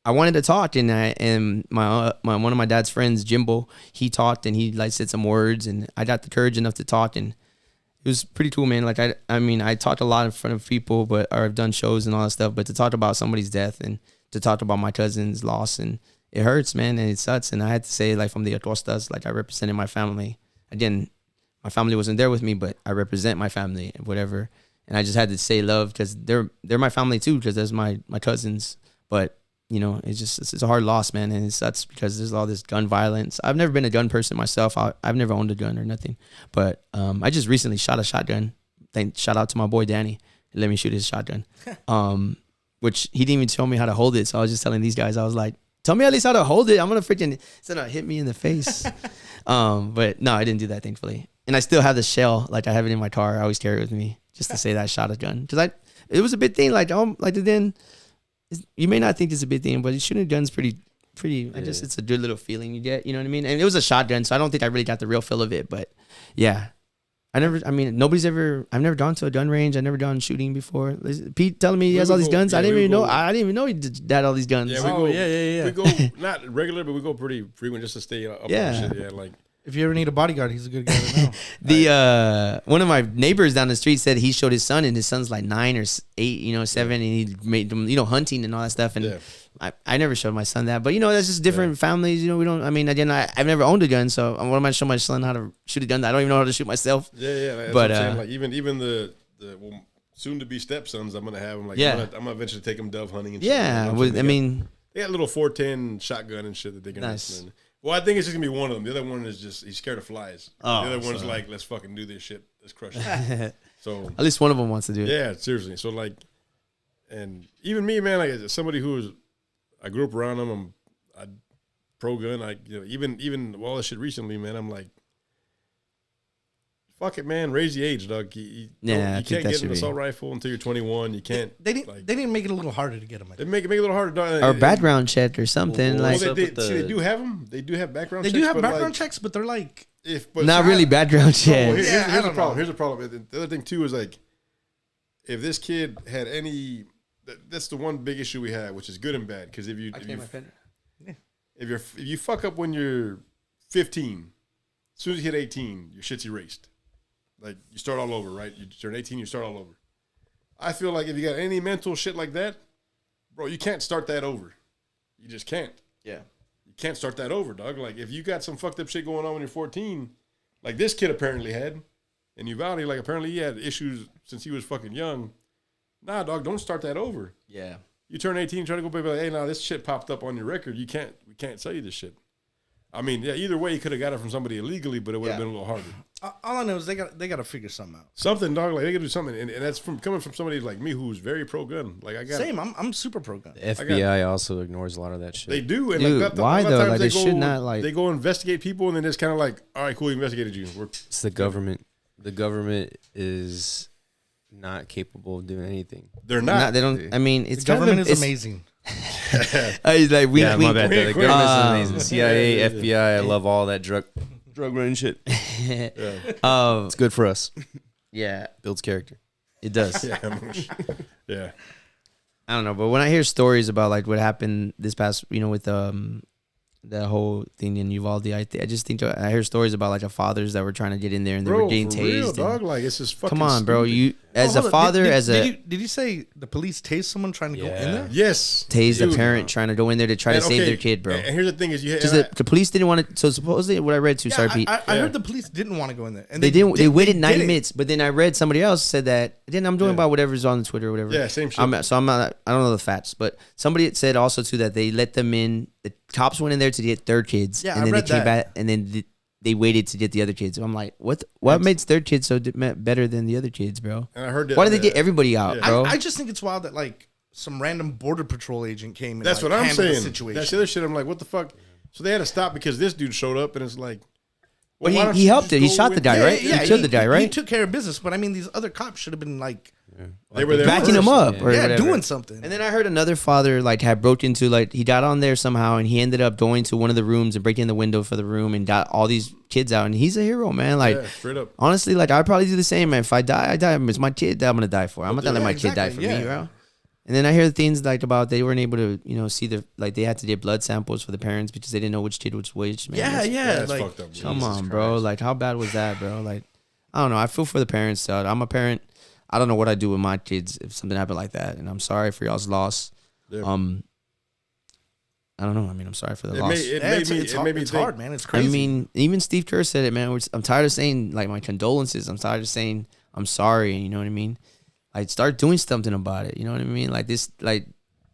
I wanted to talk, and my one of my dad's friends, Jimbo, he talked, and he like said some words, and I got the courage enough to talk, and it was pretty cool, man. Like I mean, I talked a lot in front of people, or I've done shows and all that stuff. But to talk about somebody's death and to talk about my cousin's loss, and it hurts, man, and it sucks. And I had to say, like, from the Acostas, like I represented my family. Again, my family wasn't there with me, but I represent my family, whatever. And I just had to say love because they're my family too, because there's my cousins. But it's a hard loss, man, and it sucks because there's all this gun violence. I've never been a gun person myself. I've never owned a gun or nothing, but I just recently shot a shotgun. Shout out to my boy Danny. He let me shoot his shotgun, which he didn't even tell me how to hold it. So I was just telling these guys, I was like, tell me at least how to hold it. I'm gonna freaking hit me in the face. But no, I didn't do that, thankfully. And I still have the shell. Like I have it in my car. I always carry it with me just to say that I shot a gun because it was a big thing. Then. You may not think it's a big thing, but shooting a gun's pretty. I guess it's a good little feeling you get. You know what I mean? And it was a shotgun, so I don't think I really got the real feel of it. But yeah, I've never gone to a gun range. I've never done shooting before. Pete telling me he has all these guns. Yeah, I didn't even know. I didn't even know he had all these guns. Yeah, we go not regular, but we go pretty frequent just to stay up. Yeah. On shit. Yeah, like If you ever need a bodyguard, he's a good guy to know. The one of my neighbors down the street said he showed his son, and his son's like 9 or 8, 7, and he made them, hunting and all that stuff. And I never showed my son that, but that's just different families. We don't. I mean, again, I've never owned a gun, so what am I show my son how to shoot a gun? I don't even know how to shoot myself. Yeah. That's what I'm saying. Like even the soon to be stepsons, I'm gonna have them. Like, I'm gonna eventually take them dove hunting. And shit. They got a little 410 shotgun and shit that they can. Nice. Well, I think it's just gonna be one of them. The other one is just he's scared of flies. The other one's like, let's fucking do this shit. Let's crush it. So at least one of them wants to do it. Yeah, seriously. So like, and even me, man, like as somebody I grew up around them. I pro gun. Even all this shit recently, man. I'm like, fuck it, man. Raise the age, dog. You can't get an assault rifle until you're 21. You can't. They didn't make it a little harder to get them. They make it a little harder. Dog. Or background check or something. They do have them. They do have background checks. They do have background checks, but they're like... Not really background checks. Here's the problem. Here's the problem. The other thing, too, is like, if this kid had any... That's the one big issue we have, which is good and bad. Because if you fuck up when you're 15, as soon as you hit 18, your shit's erased. Like, you start all over, right? You turn 18, you start all over. I feel like if you got any mental shit like that, bro, you can't start that over. You just can't. Yeah. You can't start that over, dog. Like, if you got some fucked up shit going on when you're 14, like this kid apparently had, and Uvalde, like, apparently he had issues since he was fucking young. Nah, dog, don't start that over. Yeah. You turn 18, try to go back, like, hey, now this shit popped up on your record. We can't sell you this shit. I mean, yeah, either way, you could have got it from somebody illegally, but it would have been a little harder. All I know is they got to figure something out. Something, dog. Like, they got to do something, and that's coming from somebody like me who's very pro gun. Like, I got same. I'm super pro gun. The FBI also ignores a lot of that shit. They do, and dude, like, why though? Like, they should not like. They go investigate people, and then it's kind of like, all right, cool, we investigated you. It's the government. The government is not capable of doing anything. They're not. They don't. I mean, it's the government kind of, is amazing. He's like, my bad. The government is amazing. CIA, FBI, I love all that drug running shit. It's good for us. Yeah, builds character. It does. Yeah. I don't know, but when I hear stories about like what happened this past, with the whole thing in Uvalde, I just think I hear stories about like fathers that were trying to get in there and they were getting tased. Real, dog, like it's just fucking. Come on, bro. Stupid. You as a father, did you say the police tased someone trying to go in there? Yes, tased a parent trying to go in there to try to save their kid, bro. And here's the thing: is the police didn't want to. So supposedly, what I read too. Sorry, Pete. I heard the police didn't want to go in there, and they didn't. They waited 90 minutes, but then I read somebody else said that. Then I'm doing about whatever's on Twitter or whatever. Yeah, same shit. I'm not. I don't know the facts, but somebody had said also too that they let them in. The cops went in there to get their kids, and then they came back, and then they waited to get the other kids. So I'm like, what makes their kids so better than the other kids, bro? And I heard that. Why did they get everybody out, bro? I just think it's wild that like some random border patrol agent came and that's what I'm saying. The situation. That's the other shit. I'm like, what the fuck? So they had to stop because this dude showed up, and it's like, well, he helped it. He shot the guy, right? Yeah, he killed the guy, right? He took care of business, but I mean, these other cops should have been like. They were there backing him up, or doing something. And then I heard another father like had broke into he got on there somehow, and he ended up going to one of the rooms and breaking the window for the room and got all these kids out. And he's a hero, man. Like straight up. Honestly, like I'd probably do the same, man. If I die, I die. It's my kid that I'm gonna die for. I'm not gonna let my kid die for me, bro. And then I hear things like about they weren't able to, see they had to get blood samples for the parents because they didn't know which kid was which. Man, that's like, fucked up. Come on, bro. Like how bad was that, bro? Like I don't know. I feel for the parents. I'm a parent. I don't know what I'd do with my kids if something happened like that, and I'm sorry for y'all's loss. Yeah. I don't know. I mean, I'm sorry for the loss. It's hard, man. It's crazy. I mean, even Steve Kerr said it, man. I'm tired of saying like my condolences. I'm tired of saying I'm sorry. You know what I mean? Like start doing something about it. You know what I mean? Like this, like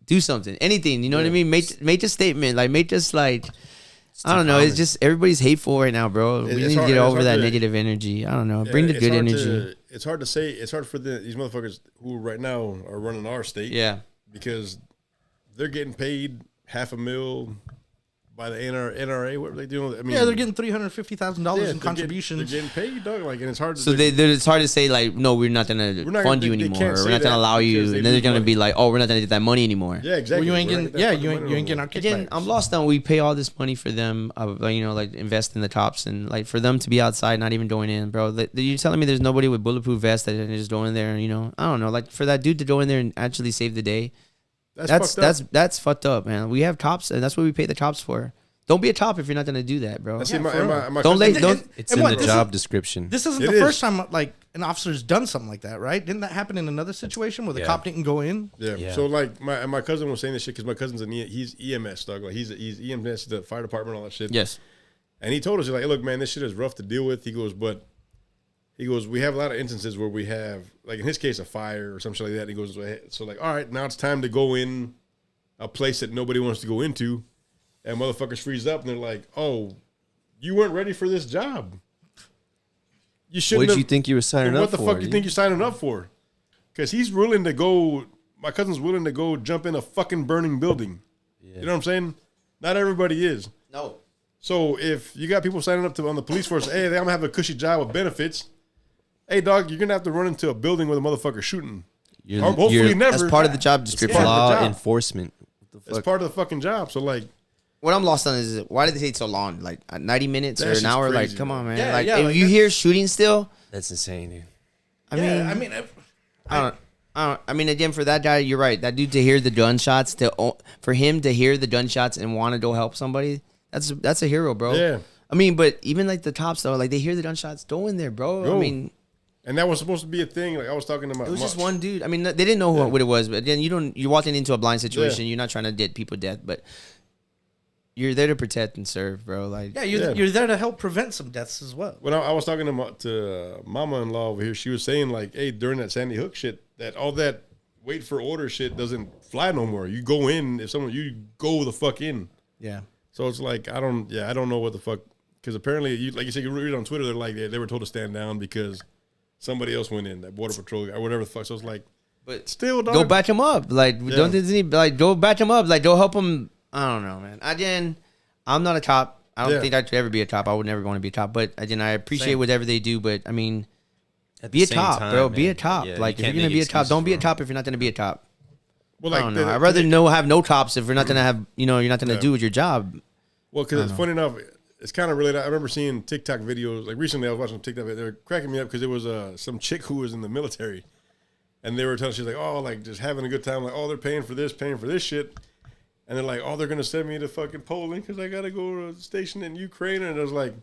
do something, anything. You know what I mean? Make a statement. Like make just like. I don't know. It's just everybody's hateful right now, bro. We need to get over that negative energy. I don't know. Bring the good energy. It's hard to say. It's hard for these motherfuckers who right now are running our state. Yeah. Because they're getting paid $500,000 by the NRA. What are they doing? I mean, they're getting $350,000 in contributions. They're getting paid, dog. Like, and it's hard. So it's hard to say like, no, we're not gonna fund you anymore. Or we're not gonna allow you. And then they're gonna be like, oh, we're not gonna get that money anymore. Yeah, exactly. Well, you ain't getting our kickbacks. Again, I'm lost on. We pay all this money for them, like invest in the cops and like for them to be outside, not even going in, bro. You're telling me there's nobody with bulletproof vests that just go in there, and, I don't know, like for that dude to go in there and actually save the day. That's fucked up, man. We have cops, and that's what we pay the cops for. Don't be a top if you're not gonna do that, bro. That's Yeah, it. My for real. cousin- Don't let don't. It's And in what, the this job is- description. This isn't It the is. first time like an officer's done something like that, right? Didn't that happen in another situation where the Yeah. cop didn't go in? Yeah. Yeah. So like my cousin was saying this shit because my cousin's he's EMS dog. Like he's EMS, the fire department, all that shit. Yes. And he told us, he's like, hey, look, man, this shit is rough to deal with. He goes, but we have a lot of instances where we have, like in his case, a fire or something like that. And he goes, so like, all right, now it's time to go in a place that nobody wants to go into. And motherfuckers freeze up and they're like, oh, you weren't ready for this job. You shouldn't. What did have- you think you were signing up What the for? fuck you think you're signing up for? Because he's willing to go. My cousin's willing to go jump in a fucking burning building. You know what I'm saying? Not everybody is. No. So if you got people signing up on the police force, hey, I'm gonna have a cushy job with benefits. Hey, dog, you're gonna have to run into a building with a motherfucker shooting. Hopefully never. That's part of the job It's description. part of the law job. enforcement. What the It's fuck? part of the fucking job. So like, What I'm lost on is why did they take so long? Like 90 minutes That or an shit's hour? crazy, Like, come on, man. Yeah, like, yeah, if like you that's- hear shooting still, That's insane, dude. I mean, I I don't. I mean, again, for that guy, you're right. That dude to hear the gunshots, for him to hear the gunshots and want to go help somebody, that's a hero, bro. Yeah. I mean, but even like the cops though, like they hear the gunshots, go in there, bro. Go. I mean, and that was supposed to be a thing. Like I was talking to my. it was just one dude. I mean, they didn't know what it was, but again, you're walking into a blind situation. Yeah. You're not trying to get people death, but you're there to protect and serve, bro. Like, yeah, Yeah. you're there to help prevent some deaths as well. When I was talking to mama-in-law over here, she was saying like, hey, during that Sandy Hook shit, that all that wait for order shit doesn't fly no more. You go in you go the fuck in. yeah. So it's like I don't know what the fuck, because apparently like you said, you read on Twitter, they're like they were told to stand down because somebody else went in, that border patrol guy or whatever the fuck. So it's like, But still, dog. go back him up. Like, Yeah. don't Disney like go back him up. Like, go help him. I don't know, man. Again, I'm not a cop. I don't Yeah. think I could ever be a cop. I would never want to be a cop. But again, I appreciate Same. whatever they do. But I mean, At be the a same top, time, bro. Be man. a top. Yeah, like, you if you're can't gonna make be a top, excuses don't be a for 'em. top if you're not gonna be a top. Well, I don't know. I'd rather have no cops if we're not gonna have. You're not gonna Yeah. do with your job. Well, because it's funny enough, it's kind of related. I remember seeing TikTok videos. Like recently, I was watching TikTok. They were cracking me up because it was some chick who was in the military, and they were telling she's like, oh, like just having a good time. Like, oh, they're paying for this shit, and they're like, oh, they're gonna send me to fucking Poland because I gotta go to a station in Ukraine. And I was like,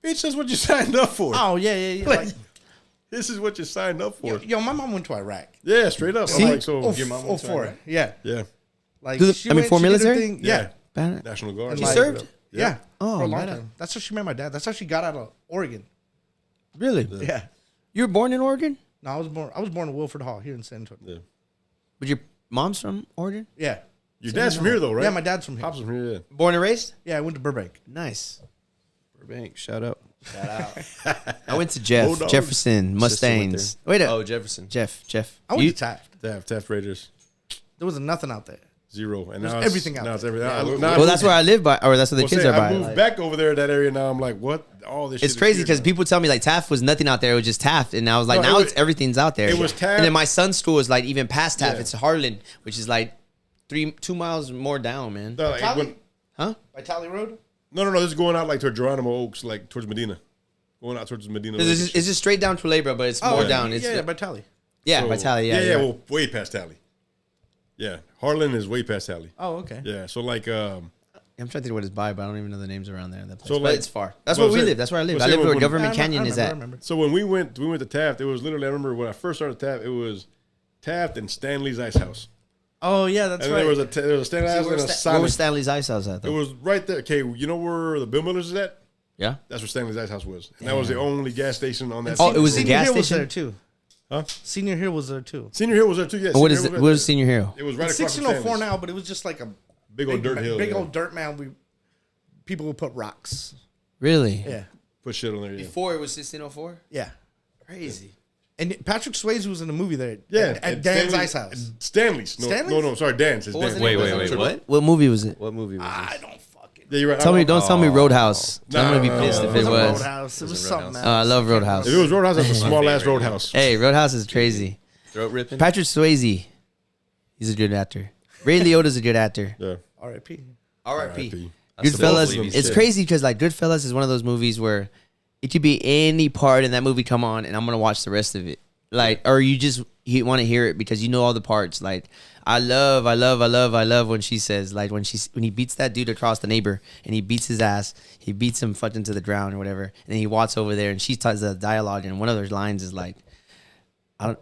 bitch, that's what you signed up for. Oh yeah. Like, this is what you signed up for. Yo, my mom went to Iraq. Yeah, straight up. See? I'm like, so Your mom went to Iraq? Yeah. yeah, Like Do the- she I mean, went- for she did her military? thing. Yeah. Bad- National Guard. She served? Yeah. Oh, for a long right time. That's how she met my dad. That's how she got out of Oregon. Really? Yeah. You were born in Oregon, No, I was born in Wilford Hall here in San Antonio. Yeah. but your mom's from Oregon. Yeah. Your dad's from here though, right? Yeah, my dad's from here. Pops from here. Yeah. Born and raised. Yeah, I went to Burbank. Nice. Burbank, shout out. I went to Jeff Bulldogs. Jefferson Mustangs. Sister went Wait, Oh, Jefferson. Jeff. I went You- to Taft. Taft Raiders. There was nothing out there. Zero. And There's now it's everything out Now it's there. everything. Yeah, I- well, now I well, moved- that's where I live by, or that's where the Well, kids say, are by. I moved Like- back over there, that area. Now I'm like, what? All this shit. It's is crazy here because now. people tell me like Taft was nothing out there. It was just Taft, and I was like, No, now it it's was- everything's out there. it was Taft. and then my son's school is like even past Taft. Yeah. It's Harlan, which is like 2 miles more down, man. No, like, Tally? when- Huh? By Tally Road? no. This is going out like toward Geronimo Oaks, like towards Medina. Going out towards Medina. It's Lake and just, shit. it's just straight down to Labra, but it's more yeah. down. It's yeah, by Tally. yeah, So- by Tally. Yeah, yeah. yeah. Well, way past Tally. Yeah, Harlan is way past Tally. Oh, okay. Yeah, so like, I'm trying to think what it's by, but I don't even know the names around there. That place. So, But like- it's far. That's well, where we say- live. That's where I live. well, I say live where when- Government I Canyon remember, is I at. remember. so when we went to Taft, it was literally. I remember when I first started Taft, it was Taft and Stanley's Ice House, Oh, yeah, that's and right. there was a Stanley's Ice House and a Where was Sonic. Stanley's Ice House at It though? was right there. Okay, you know where the Bill Millers is at? Yeah. That's where Stanley's Ice House was, and that was the only gas station on that. Oh, it was a Senior gas Hill was station? there, too. Huh? Senior Hill was there, too. Senior Hill was there too. Yeah. What Senior is Hill it? was What right is there. Senior Hill? It was right It's across from 1604 Stanley's. now, but it was just like a Big old dirt hill. Big yeah. old dirt mound. People would put rocks. Really? Yeah. Put shit on there. Yeah. Before it was 1604. Yeah. Crazy. And Patrick Swayze was in the movie there. Yeah, At and Dan's Stanley- Ice House. Stanley's. No, Stanley's? no, sorry, Dan's. It's What was Dan's. the name of it? What? What movie was it? What movie was I this? don't fucking. Yeah, you're right. Tell me, don't tell me Roadhouse. No, I'm gonna be no, pissed no, if no. it was. Roadhouse. It was Wasn't something Roadhouse. I else. love Roadhouse. If it was Roadhouse, that's a small ass favorite, Roadhouse. Hey, Roadhouse is crazy. Throat ripping? Patrick Swayze, he's a good actor. Ray Liotta's a good actor. Yeah. R.I.P. R.I.P. That's the most Goodfellas. believing It's shit. crazy because like Goodfellas is one of those movies where it could be any part in that movie come on, and I'm gonna watch the rest of it. like, or you want to hear it because you know all the parts. Like, I love when she says, like, when he beats that dude across the neighbor and he beats his ass, he beats him fucking to the ground or whatever, and then he walks over there and she tells the dialogue, and one of those lines is like, I don't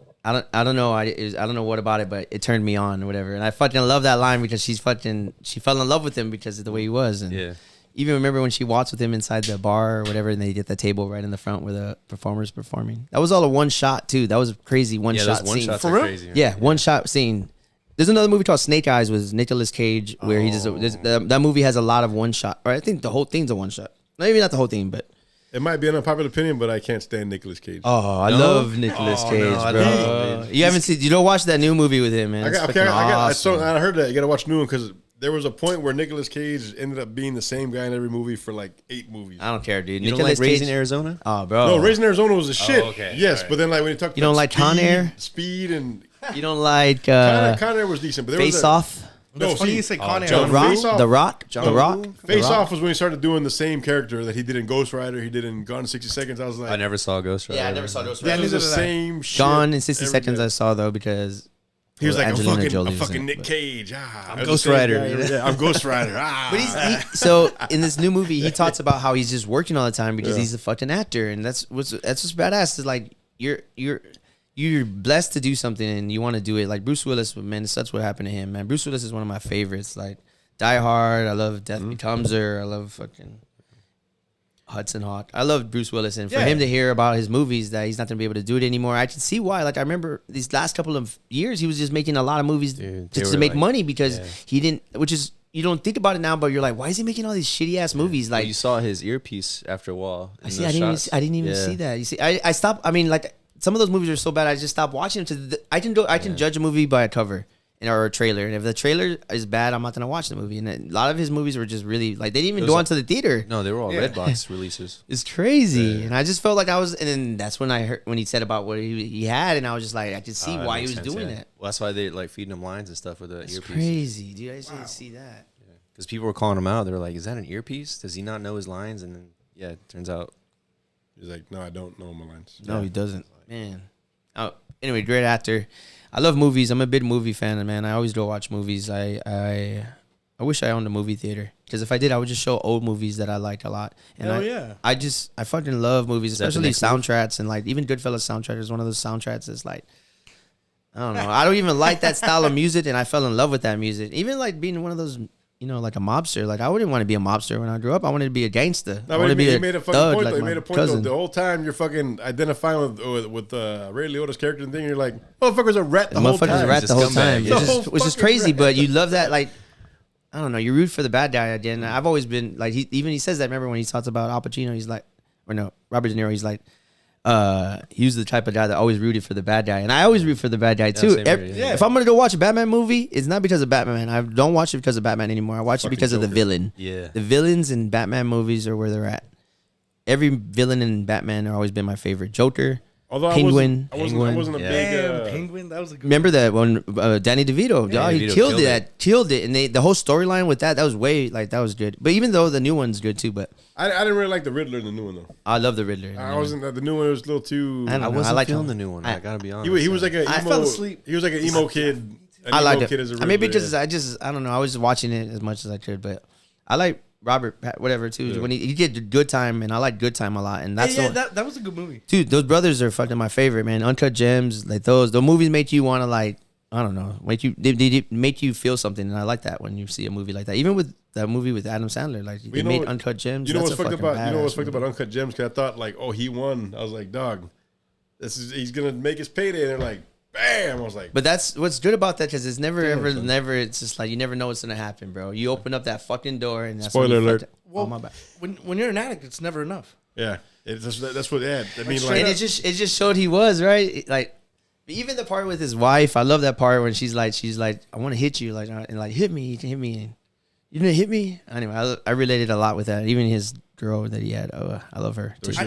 know. I don't know what about it, but it turned me on or whatever. And I fucking love that line because she fell in love with him because of the way he was. And even remember when she walks with him inside the bar or whatever, and they get the table right in the front where the performer's performing. That was all a one shot too. That was a crazy one shot scene. For real? Crazy, yeah, one shot scene. There's another movie called Snake Eyes with Nicolas Cage where he just that movie has a lot of one shot. Or I think the whole thing's a one shot. Maybe not the whole thing, but. It might be an unpopular opinion, but I can't stand Nicolas Cage. Oh, I love Nicolas Cage, bro. You haven't seen? You don't watch that new movie with him, man. I heard that. You got to watch new one because there was a point where Nicolas Cage ended up being the same guy in every movie for like 8 movies. I don't care, dude. You don't like Raising Arizona? Oh, bro. No, Raising Arizona was a shit. Oh, okay. Yes, right. But then like when you talk, you don't like Con Air, Speed, and you don't like Con Air was decent, but there Face Off. No, funny you say Con Air. The Rock. Face Off was when he started doing the same character that he did in Ghost Rider. He did in Gone in 60 Seconds. I was like, I never saw Ghost Rider. Yeah, I never saw Ghost Rider. That was the same shit. Gone in 60 Seconds I saw though because he was like Angelina a fucking Nick Cage. I'm Ghost Rider. Yeah, I'm Ghost Rider. But so in this new movie, he talks about how he's just working all the time because he's a fucking actor, and that's what's badass. Is like you're blessed to do something and you want to do it. Like Bruce Willis, man, that's what happened to him, man. Bruce Willis is one of my favorites. Like Die Hard, I love Death Becomes Her, I love fucking Hudson Hawk. I love Bruce Willis, and for him to hear about his movies that he's not gonna be able to do it anymore, I can see why. Like I remember these last couple of years, he was just making a lot of movies just to make money because he didn't. Which is you don't think about it now, but you're like, why is he making all these shitty ass movies? Like you saw his earpiece after a while. I didn't even see that. You see, I stopped. I mean, like. Some of those movies are so bad, I just stopped watching them. I can judge a movie by a cover or a trailer, and if the trailer is bad, I'm not gonna watch the movie. And a lot of his movies were just really like they didn't even go onto the theater. No, they were all Redbox releases. It's crazy, and I just felt like I was. And then that's when I heard when he said about what he had, and I was just like, I could see why he was doing that. Well, that's why they like feeding him lines and stuff with the earpiece. Crazy, dude. I just didn't see that. Because people were calling him out. They were like, "Is that an earpiece? Does he not know his lines?" And then it turns out he's like, "No, I don't know my lines." No, he doesn't. Man. Oh, anyway, great actor. I love movies. I'm a big movie fan, man. I always go watch movies. I wish I owned a movie theater because if I did, I would just show old movies that I liked a lot. And I fucking love movies, especially soundtracks and like even Goodfellas soundtrack is one of those soundtracks that's like I don't know. I don't even like that style of music, and I fell in love with that music. Even like being one of those. You know, like a mobster. Like I wouldn't want to be a mobster when I grew up. I wanted to be a gangster. No, he made a fucking point. Like he made a point though. The whole time you're fucking identifying with Ray Liotta's character and thing. You're like, motherfucker's a rat the whole time. Motherfucker's a rat the whole time. Which is crazy, but you love that. Like I don't know. You root for the bad guy again. I've always been like he says that. Remember when he talks about Al Pacino? He's like, or no, Robert De Niro. He's like. He was the type of guy that always rooted for the bad guy, and I always root for the bad guy too. If I'm gonna go watch a Batman movie, it's not because of Batman. I don't watch it because of Batman anymore. I watch it because of the villain. Yeah, the villains in Batman movies are where they're at. Every villain in Batman have always been my favorite. Joker, Penguin. I wasn't a big Penguin. That was a good. Remember that when Danny DeVito? He killed it, and the whole storyline with that was way like that was good. But even though the new one's good too, but. I didn't really like the Riddler in the new one though. I love the Riddler. I wasn't the new one. It was a little too. I wasn't feeling the new one. I gotta be honest. He was like a emo. I fell asleep. He was like an emo kid. I liked it. Maybe because I don't know. I was just watching it as much as I could, but I like Robert whatever too. When he did Good Time, and I like Good Time a lot, and that's that was a good movie. Dude, those brothers are fucking my favorite, man. Uncut Gems, like those movies make you want to like. I don't know, they make you feel something, and I like that when you see a movie like that. Even with that movie with Adam Sandler, like they made Uncut Gems. You know what's fucked about? You know what's fucked about Uncut Gems? Because I thought like, oh, he won. I was like, dog, he's gonna make his payday, and they're like, bam. I was like, but that's what's good about that because it's never. It's just like you never know what's gonna happen, bro. You open up that fucking door, and that's spoiler alert. Well, my bad. When you're an addict, it's never enough. Yeah, that's what. Yeah, I mean, and it just showed he was right, like. Even the part with his wife, I love that part when she's like, I want to hit you, like, and like, hit me, you can hit me. You didn't hit me. Anyway, I related a lot with that. Even his girl that he had, I love her. I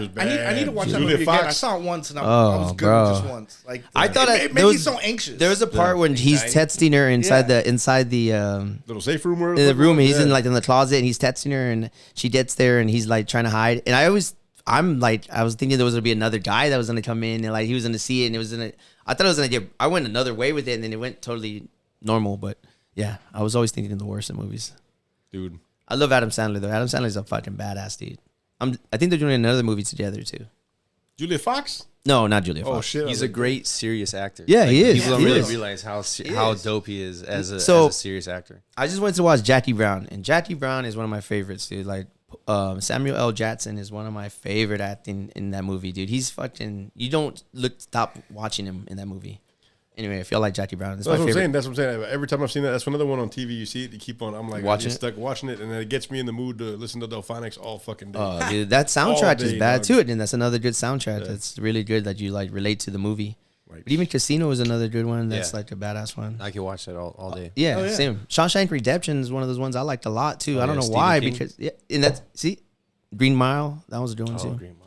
need to watch that movie again. I saw it once and I was good with just once. Like I thought it made me so anxious. There was a part when he's texting her inside the little safe room, in the room. He's in the closet and he's texting her, and she gets there and he's like trying to hide. And I I'm like, I was thinking there was gonna be another guy that was gonna come in and like he was gonna see it and it was gonna. I thought it was gonna get. I went another way with it and then it went totally normal. But yeah, I was always thinking the worst in movies. Dude, I love Adam Sandler though. Adam Sandler's a fucking badass dude. I think they're doing another movie together too. Julia Fox? No, not Julia Oh Fox. shit! He's a great serious actor. Yeah, he is. People don't He really is. realize how is. dope he is as a serious actor. I just went to watch Jackie Brown, and Jackie Brown is one of my favorites, dude. Like Samuel L. Jackson is one of my favorite acting in that movie, dude. He's fucking. You don't stop watching him in that movie. Anyway, I feel like Jackie Brown. That's what I'm saying. That's what I'm saying. Every time I've seen that, that's another one on TV. You see it, you keep on. I'm like, I get stuck watching it, and then it gets me in the mood to listen to Delphonics all fucking day. Oh, dude, that soundtrack is bad dog. too, and that's another good soundtrack. Yeah. That's really good that you like relate to the movie. Right. But even Casino is another good one. That's like a badass one. I can watch that all day. Yeah, same. Shawshank Redemption is one of those ones I liked a lot too. I don't know Stephen why King. because and that's Green Mile, that was a good one too. Green Mile.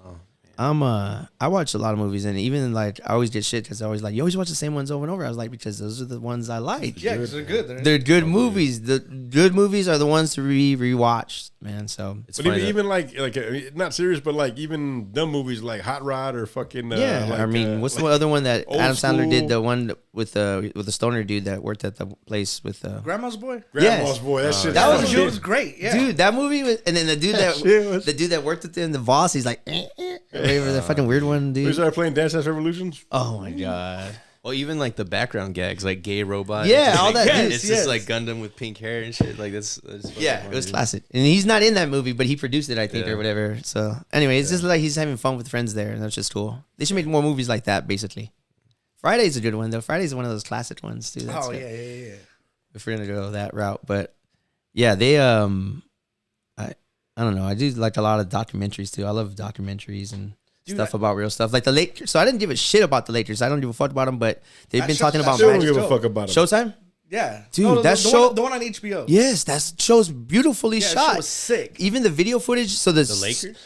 I watch a lot of movies and even like I always get shit because I always like you always watch the same ones over and over. I was like because those are the ones I like. Yeah, because they're good. They're good movies. The good movies are the ones to rewatch, man. So it's even like I mean, not serious, but like even dumb movies like Hot Rod or fucking I mean, what's the other one that Adam Sandler did? The one with the stoner dude that worked at the place with Grandma's Boy. Grandma's Boy. That shit. That was great. Yeah, dude, that movie was, and then the dude that worked with him, the boss, he's like, the fucking weird one, dude. We started playing Dance Dance Revolutions. Oh my god. Well, even like the background gags, like gay robot. Yeah, all that. It's just like Gundam with pink hair and shit. Like that's yeah, it was classic. And he's not in that movie, but he produced it, I think, or whatever. So anyway, it's just like he's having fun with friends there, and that's just cool. They should make more movies like that, basically. Friday's a good one though. Friday's one of those classic ones too. That's yeah. If we're gonna go that route, but yeah, they I don't know. I do like a lot of documentaries too. I love documentaries and stuff about real stuff. Like the Lakers. So I didn't give a shit about the Lakers. I don't give a fuck about them, but they've been talking about Magic. Don't give a fuck about them. Showtime? Yeah. Dude, that show. The one on HBO. Yes, that show's beautifully shot. That show was sick. Even the video footage. So the Lakers?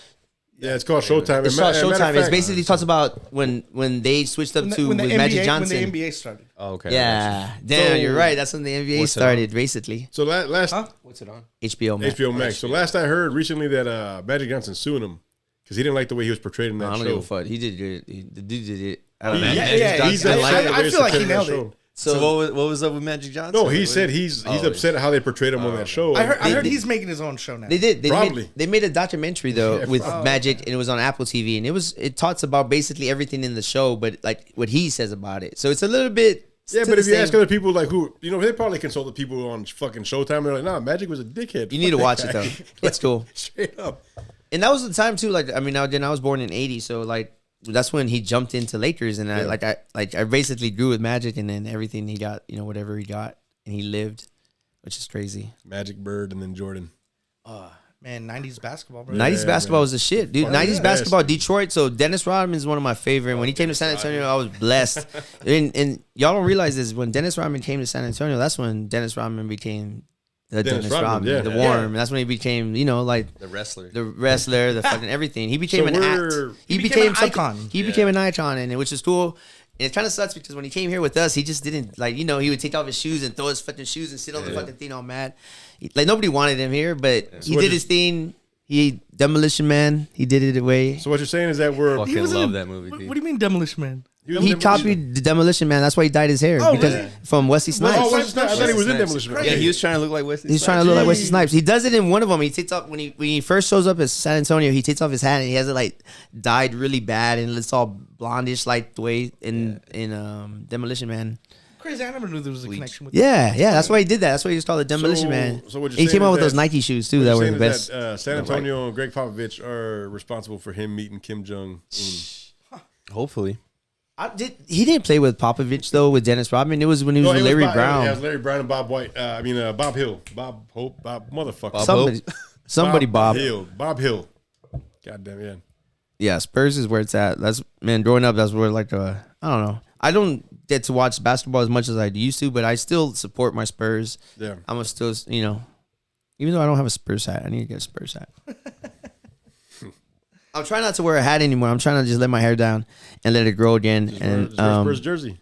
Yeah, it's called Showtime. It's called Showtime. It's basically talks about when they switched up to with Magic Johnson. When the NBA started. Oh, okay. Yeah. Damn, you're right. That's when the NBA started, basically. So last what's it on? HBO Max. HBO Max. So last I heard recently that Magic Johnson suing him because he didn't like the way he was portrayed in that show. I don't give a fuck. He did good. The dude did it. I feel like he nailed it. So what was up with Magic Johnson? No, he said he's upset at how they portrayed him on that show. I heard he's making his own show now. They did. Probably. They made a documentary though with Magic, and it was on Apple TV, and it talks about basically everything in the show, but like what he says about it. So it's a little bit. Yeah, but if you ask other people like who, they probably consulted people on fucking Showtime. They're like, nah, Magic was a dickhead. You need to watch it though. It's cool. Straight up. And that was the time too. Like I mean, I was born in '80, so like. That's when he jumped into Lakers, and I basically grew with Magic, and then everything he got, whatever he got, and he lived, which is crazy. Magic, Bird, and then Jordan. Man, 90s basketball, bro. 90s basketball was the shit, dude. 90s basketball, Detroit. So Dennis Rodman is one of my favorite. When he came to San Antonio, I was blessed. and y'all don't realize this, when Dennis Rodman came to San Antonio, that's when Dennis Rodman became the Dennis Rodman, the Worm. That's when he became, like the wrestler, the fucking everything. He became an act. He became an icon. He became an icon, and which is cool. And it kind of sucks because when he came here with us, he just didn't he would take off his shoes and throw his fucking shoes and sit on the fucking thing all mad. Like nobody wanted him here, but he did his thing. He Demolition Man. He did it away. So what you're saying is that love that movie. Dude. What do you mean Demolition Man? He copied the Demolition Man. That's why he dyed his hair from Wesley Snipes. I thought he was in Demolition Man. Yeah, he was trying to look like Wesley. He's trying to look like Wesley Snipes. He does it in one of them. He takes off when he first shows up at San Antonio. He takes off his hat and he has it like dyed really bad and it's all blondish like the way in Demolition Man. Crazy! I never knew there was a connection with. Yeah. That's why he did that. That's why he just called it Demolition Man. So what you're he came saying out with is those Nike shoes too that were the best. San Antonio and Greg Popovich are responsible for him meeting Kim Jong Un. Hopefully. He didn't play with Popovich though with Dennis Rodman. It was when he was with Larry Brown. Yeah, it was Larry Brown and Bob White. Bob Hill, Bob Hope, Bob motherfucker. Somebody Bob Hill, Bob Hill. Goddamn yeah. Yeah, Spurs is where it's at. That's growing up. That's where I don't know. I don't get to watch basketball as much as I used to, but I still support my Spurs. Yeah, I'm still even though I don't have a Spurs hat, I need to get a Spurs hat. I'm trying not to wear a hat anymore. I'm trying to just let my hair down and let it grow again. Just wear Spurs jersey.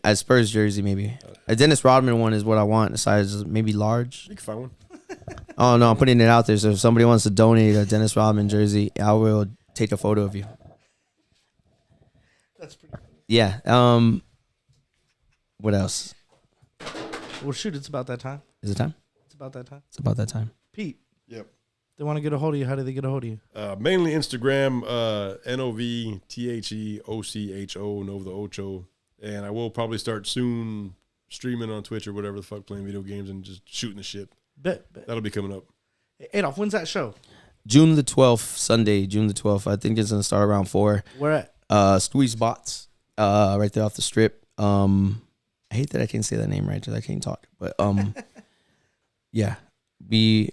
A Spurs jersey, maybe. A Dennis Rodman one is what I want. A size maybe large. You can find one. Oh no, I'm putting it out there. So if somebody wants to donate a Dennis Rodman jersey, I will take a photo of you. That's pretty cool. Yeah. What else? Well, shoot, it's about that time. Is it time? It's about that time. It's about that time. Pete. Yep. They want to get a hold of you. How do they get a hold of you? Mainly Instagram, NOVTHEOCHO, Nova the Ocho. And I will probably start soon streaming on Twitch or whatever the fuck, playing video games and just shooting the shit. Bet. That'll be coming up. Hey, Adolf, when's that show? June the 12th, Sunday, June the 12th. I think it's going to start around 4. Where at? Squeeze Bots, right there off the strip. I hate that I can't say that name right because I can't talk. But yeah, see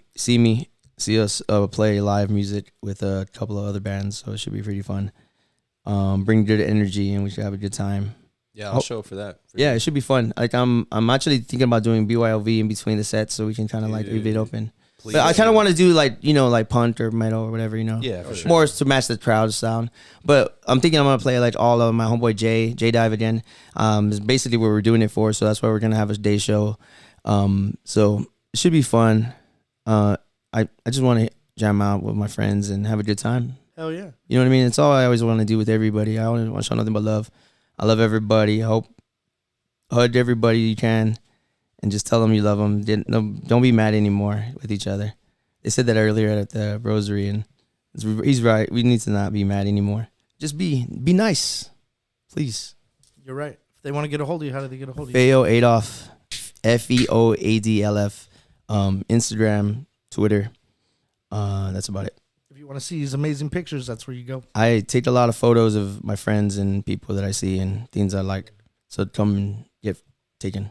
us play live music with a couple of other bands, so it should be pretty fun. Bring good energy and we should have a good time. Yeah, I'll show up for that. Yeah, it should be fun. Like I'm actually thinking about doing BYOV in between the sets so we can kind of like leave it open. Please. But I kind of want to do like, you know, like punk or metal or whatever, you know. Yeah, for sure. More to match the crowd sound. But I'm thinking I'm going to play like all of my homeboy J Dive again. Is basically what we're doing it for. So that's why we're going to have a day show. So it should be fun. I just want to jam out with my friends and have a good time. Hell yeah. You know what I mean? It's all I always want to do with everybody. I always want to show nothing but love. I love everybody. I hope hug everybody you can. And just tell them you love them. Don't be mad anymore with each other. They said that earlier at the rosary, and he's right. We need to not be mad anymore. Just be nice, please. You're right. If they want to get a hold of you, how do they get a hold of you? Feo Adolf, FEOADLF, Instagram, Twitter. That's about it. If you want to see his amazing pictures, that's where you go. I take a lot of photos of my friends and people that I see and things I like. So come and get taken.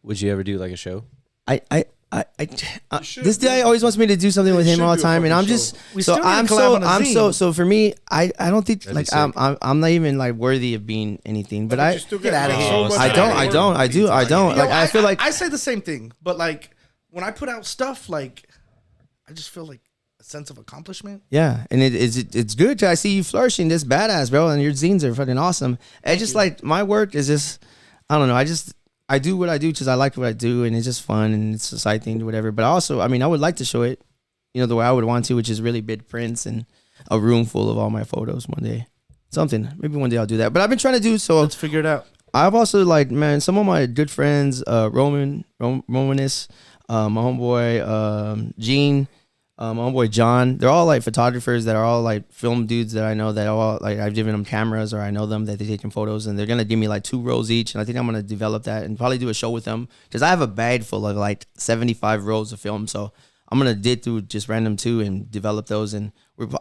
Would you ever do like a show? This guy always wants me to do something with him all the time, and I'm just so for me, I don't think That'd like I'm not even like worthy of being anything. But I Get out of here. I don't like I feel like I say the same thing, but like when I put out stuff, like I just feel like a sense of accomplishment. yeah, and it's good to I see you flourishing. This badass, bro, and your zines are fucking awesome. And just like my work is just I don't know. I do what I do because I like what I do, and it's just fun, and it's a side thing or whatever. But also, I mean, I would like to show it, you know, the way I would want to, which is really big prints and a room full of all my photos one day. Something. Maybe one day I'll do that. But I've been trying to do so. Let's figure it out. I've also, like, man, some of my good friends, Romanus, my homeboy Gene, my homeboy John, they're all like photographers that are all like film dudes that I know that all like I've given them cameras or I know them that they're taking photos, and they're gonna give me like 2 rolls each, and I think I'm gonna develop that and probably do a show with them because I have a bag full of like 75 rolls of film, so I'm gonna dig through just random 2 and develop those, and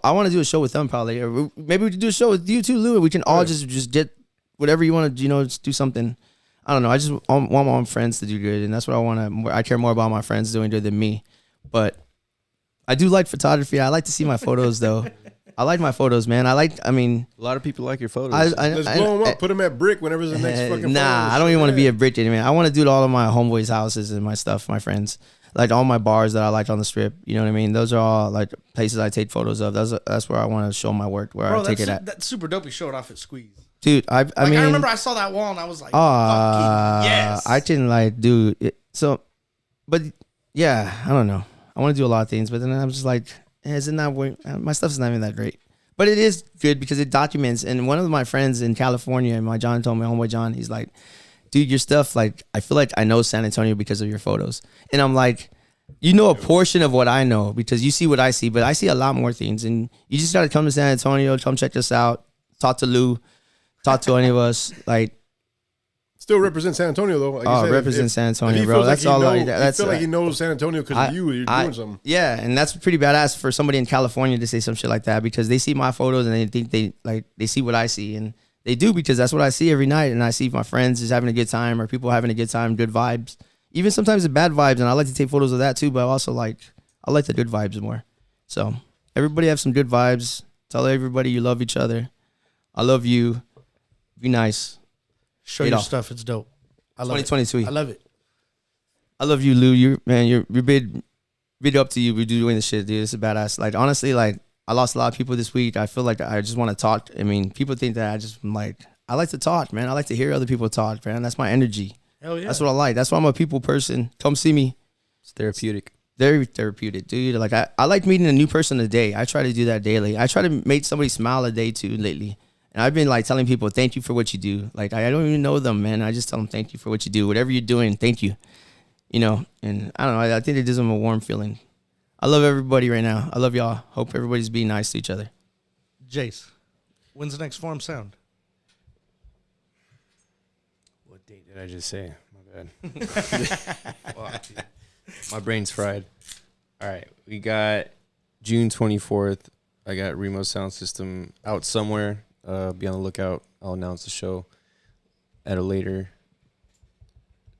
I want to do a show with them probably, or maybe we can do a show with you too, Lou. We can all just get whatever you want to, you know, just do something. I don't know. I just want my own friends to do good, and that's what I want to. I care more about my friends doing good than me, but. I do like photography. I like to see my photos, though. I like my photos, man. I mean... A lot of people like your photos. Let's blow them up. Put them at Brick whenever the next fucking I don't even want to be a Brick anymore. I want to do it all of my homeboys' houses and my stuff, my friends. Like all my bars that I like on the strip. You know what I mean? Those are all like places I take photos of. That's where I want to show my work, where I take it at. That's super dope. You showed off at Squeeze. Dude, I mean... I remember I saw that wall and I was like, fucking yes. I didn't like do it. So, but yeah, I don't know. I want to do a lot of things, but then I'm just like... Is it not my stuff's not even that great, but it is good because it documents. And one of my friends in California, my homeboy John, he's like, dude, your stuff, like, I feel like I know San Antonio because of your photos. And I'm like, you know a portion of what I know because you see what I see, but I see a lot more things. And you just got to come to San Antonio, come check us out, talk to Lou, talk to any of us. Like, still represent San Antonio though. Like represent San Antonio, bro. That's all. I feel like he knows San Antonio because of you. You're doing something. Yeah, and that's pretty badass for somebody in California to say some shit like that because they see my photos and they think they see what I see, and they do because that's what I see every night. And I see my friends just having a good time or people having a good time, good vibes. Even sometimes the bad vibes, and I like to take photos of that too. But I like the good vibes more. So everybody have some good vibes. Tell everybody you love each other. I love you. Be nice. Show your stuff. It's dope. I love 2022. it. I love it. I love you, Lou. You're big up to you. We're doing this shit, dude. It's a badass. Like, honestly, like, I lost a lot of people this week. I feel like I just want to talk. I mean, people think that I like to talk, man. I like to hear other people talk, man. That's my energy. Hell yeah. That's what I like. That's why I'm a people person. Come see me. It's therapeutic. Very therapeutic, dude. Like I like meeting a new person a day. I try to do that daily. I try to make somebody smile a day too lately. And I've been like telling people, thank you for what you do. Like I don't even know them, man. I just tell them thank you for what you do. Whatever you're doing, thank you. You know, and I don't know. I think it gives them a warm feeling. I love everybody right now. I love y'all. Hope everybody's being nice to each other. Jace, when's the next Forum Sound? What date did I just say? My bad. My brain's fried. All right, we got June 24th. I got Remo Sound System out somewhere. Be on the lookout. I'll announce the show at a later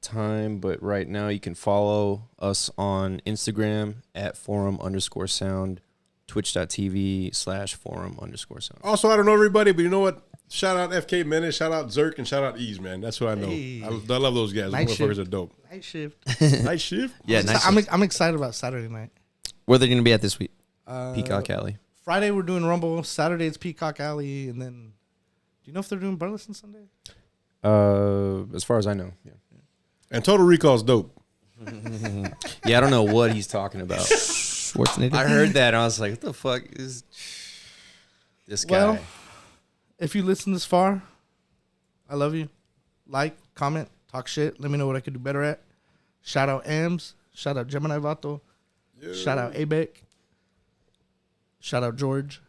time. But right now, you can follow us on Instagram at forum_sound, twitch.tv/forum_sound. Also, I don't know everybody, but you know what? Shout out FK Menace, shout out Zerk, and shout out Ease, man. That's who I know. Hey. I love those guys. Night Those motherfuckers are dope. Night shift. Night shift? Yeah, nice. I'm excited about Saturday night. Where they gonna be at this week? Peacock Alley. Friday we're doing Rumble. Saturday it's Peacock Alley, and then do you know if they're doing Burleson Sunday? As far as I know, yeah. And Total Recall's dope. Yeah, I don't know what he's talking about. Schwarzenegger. I heard that and I was like, what the fuck is this guy? Well, if you listen this far, I love you. Like, comment, talk shit. Let me know what I could do better at. Shout out Ams. Shout out Gemini Vato. Yeah. Shout out Abec. Shout out George.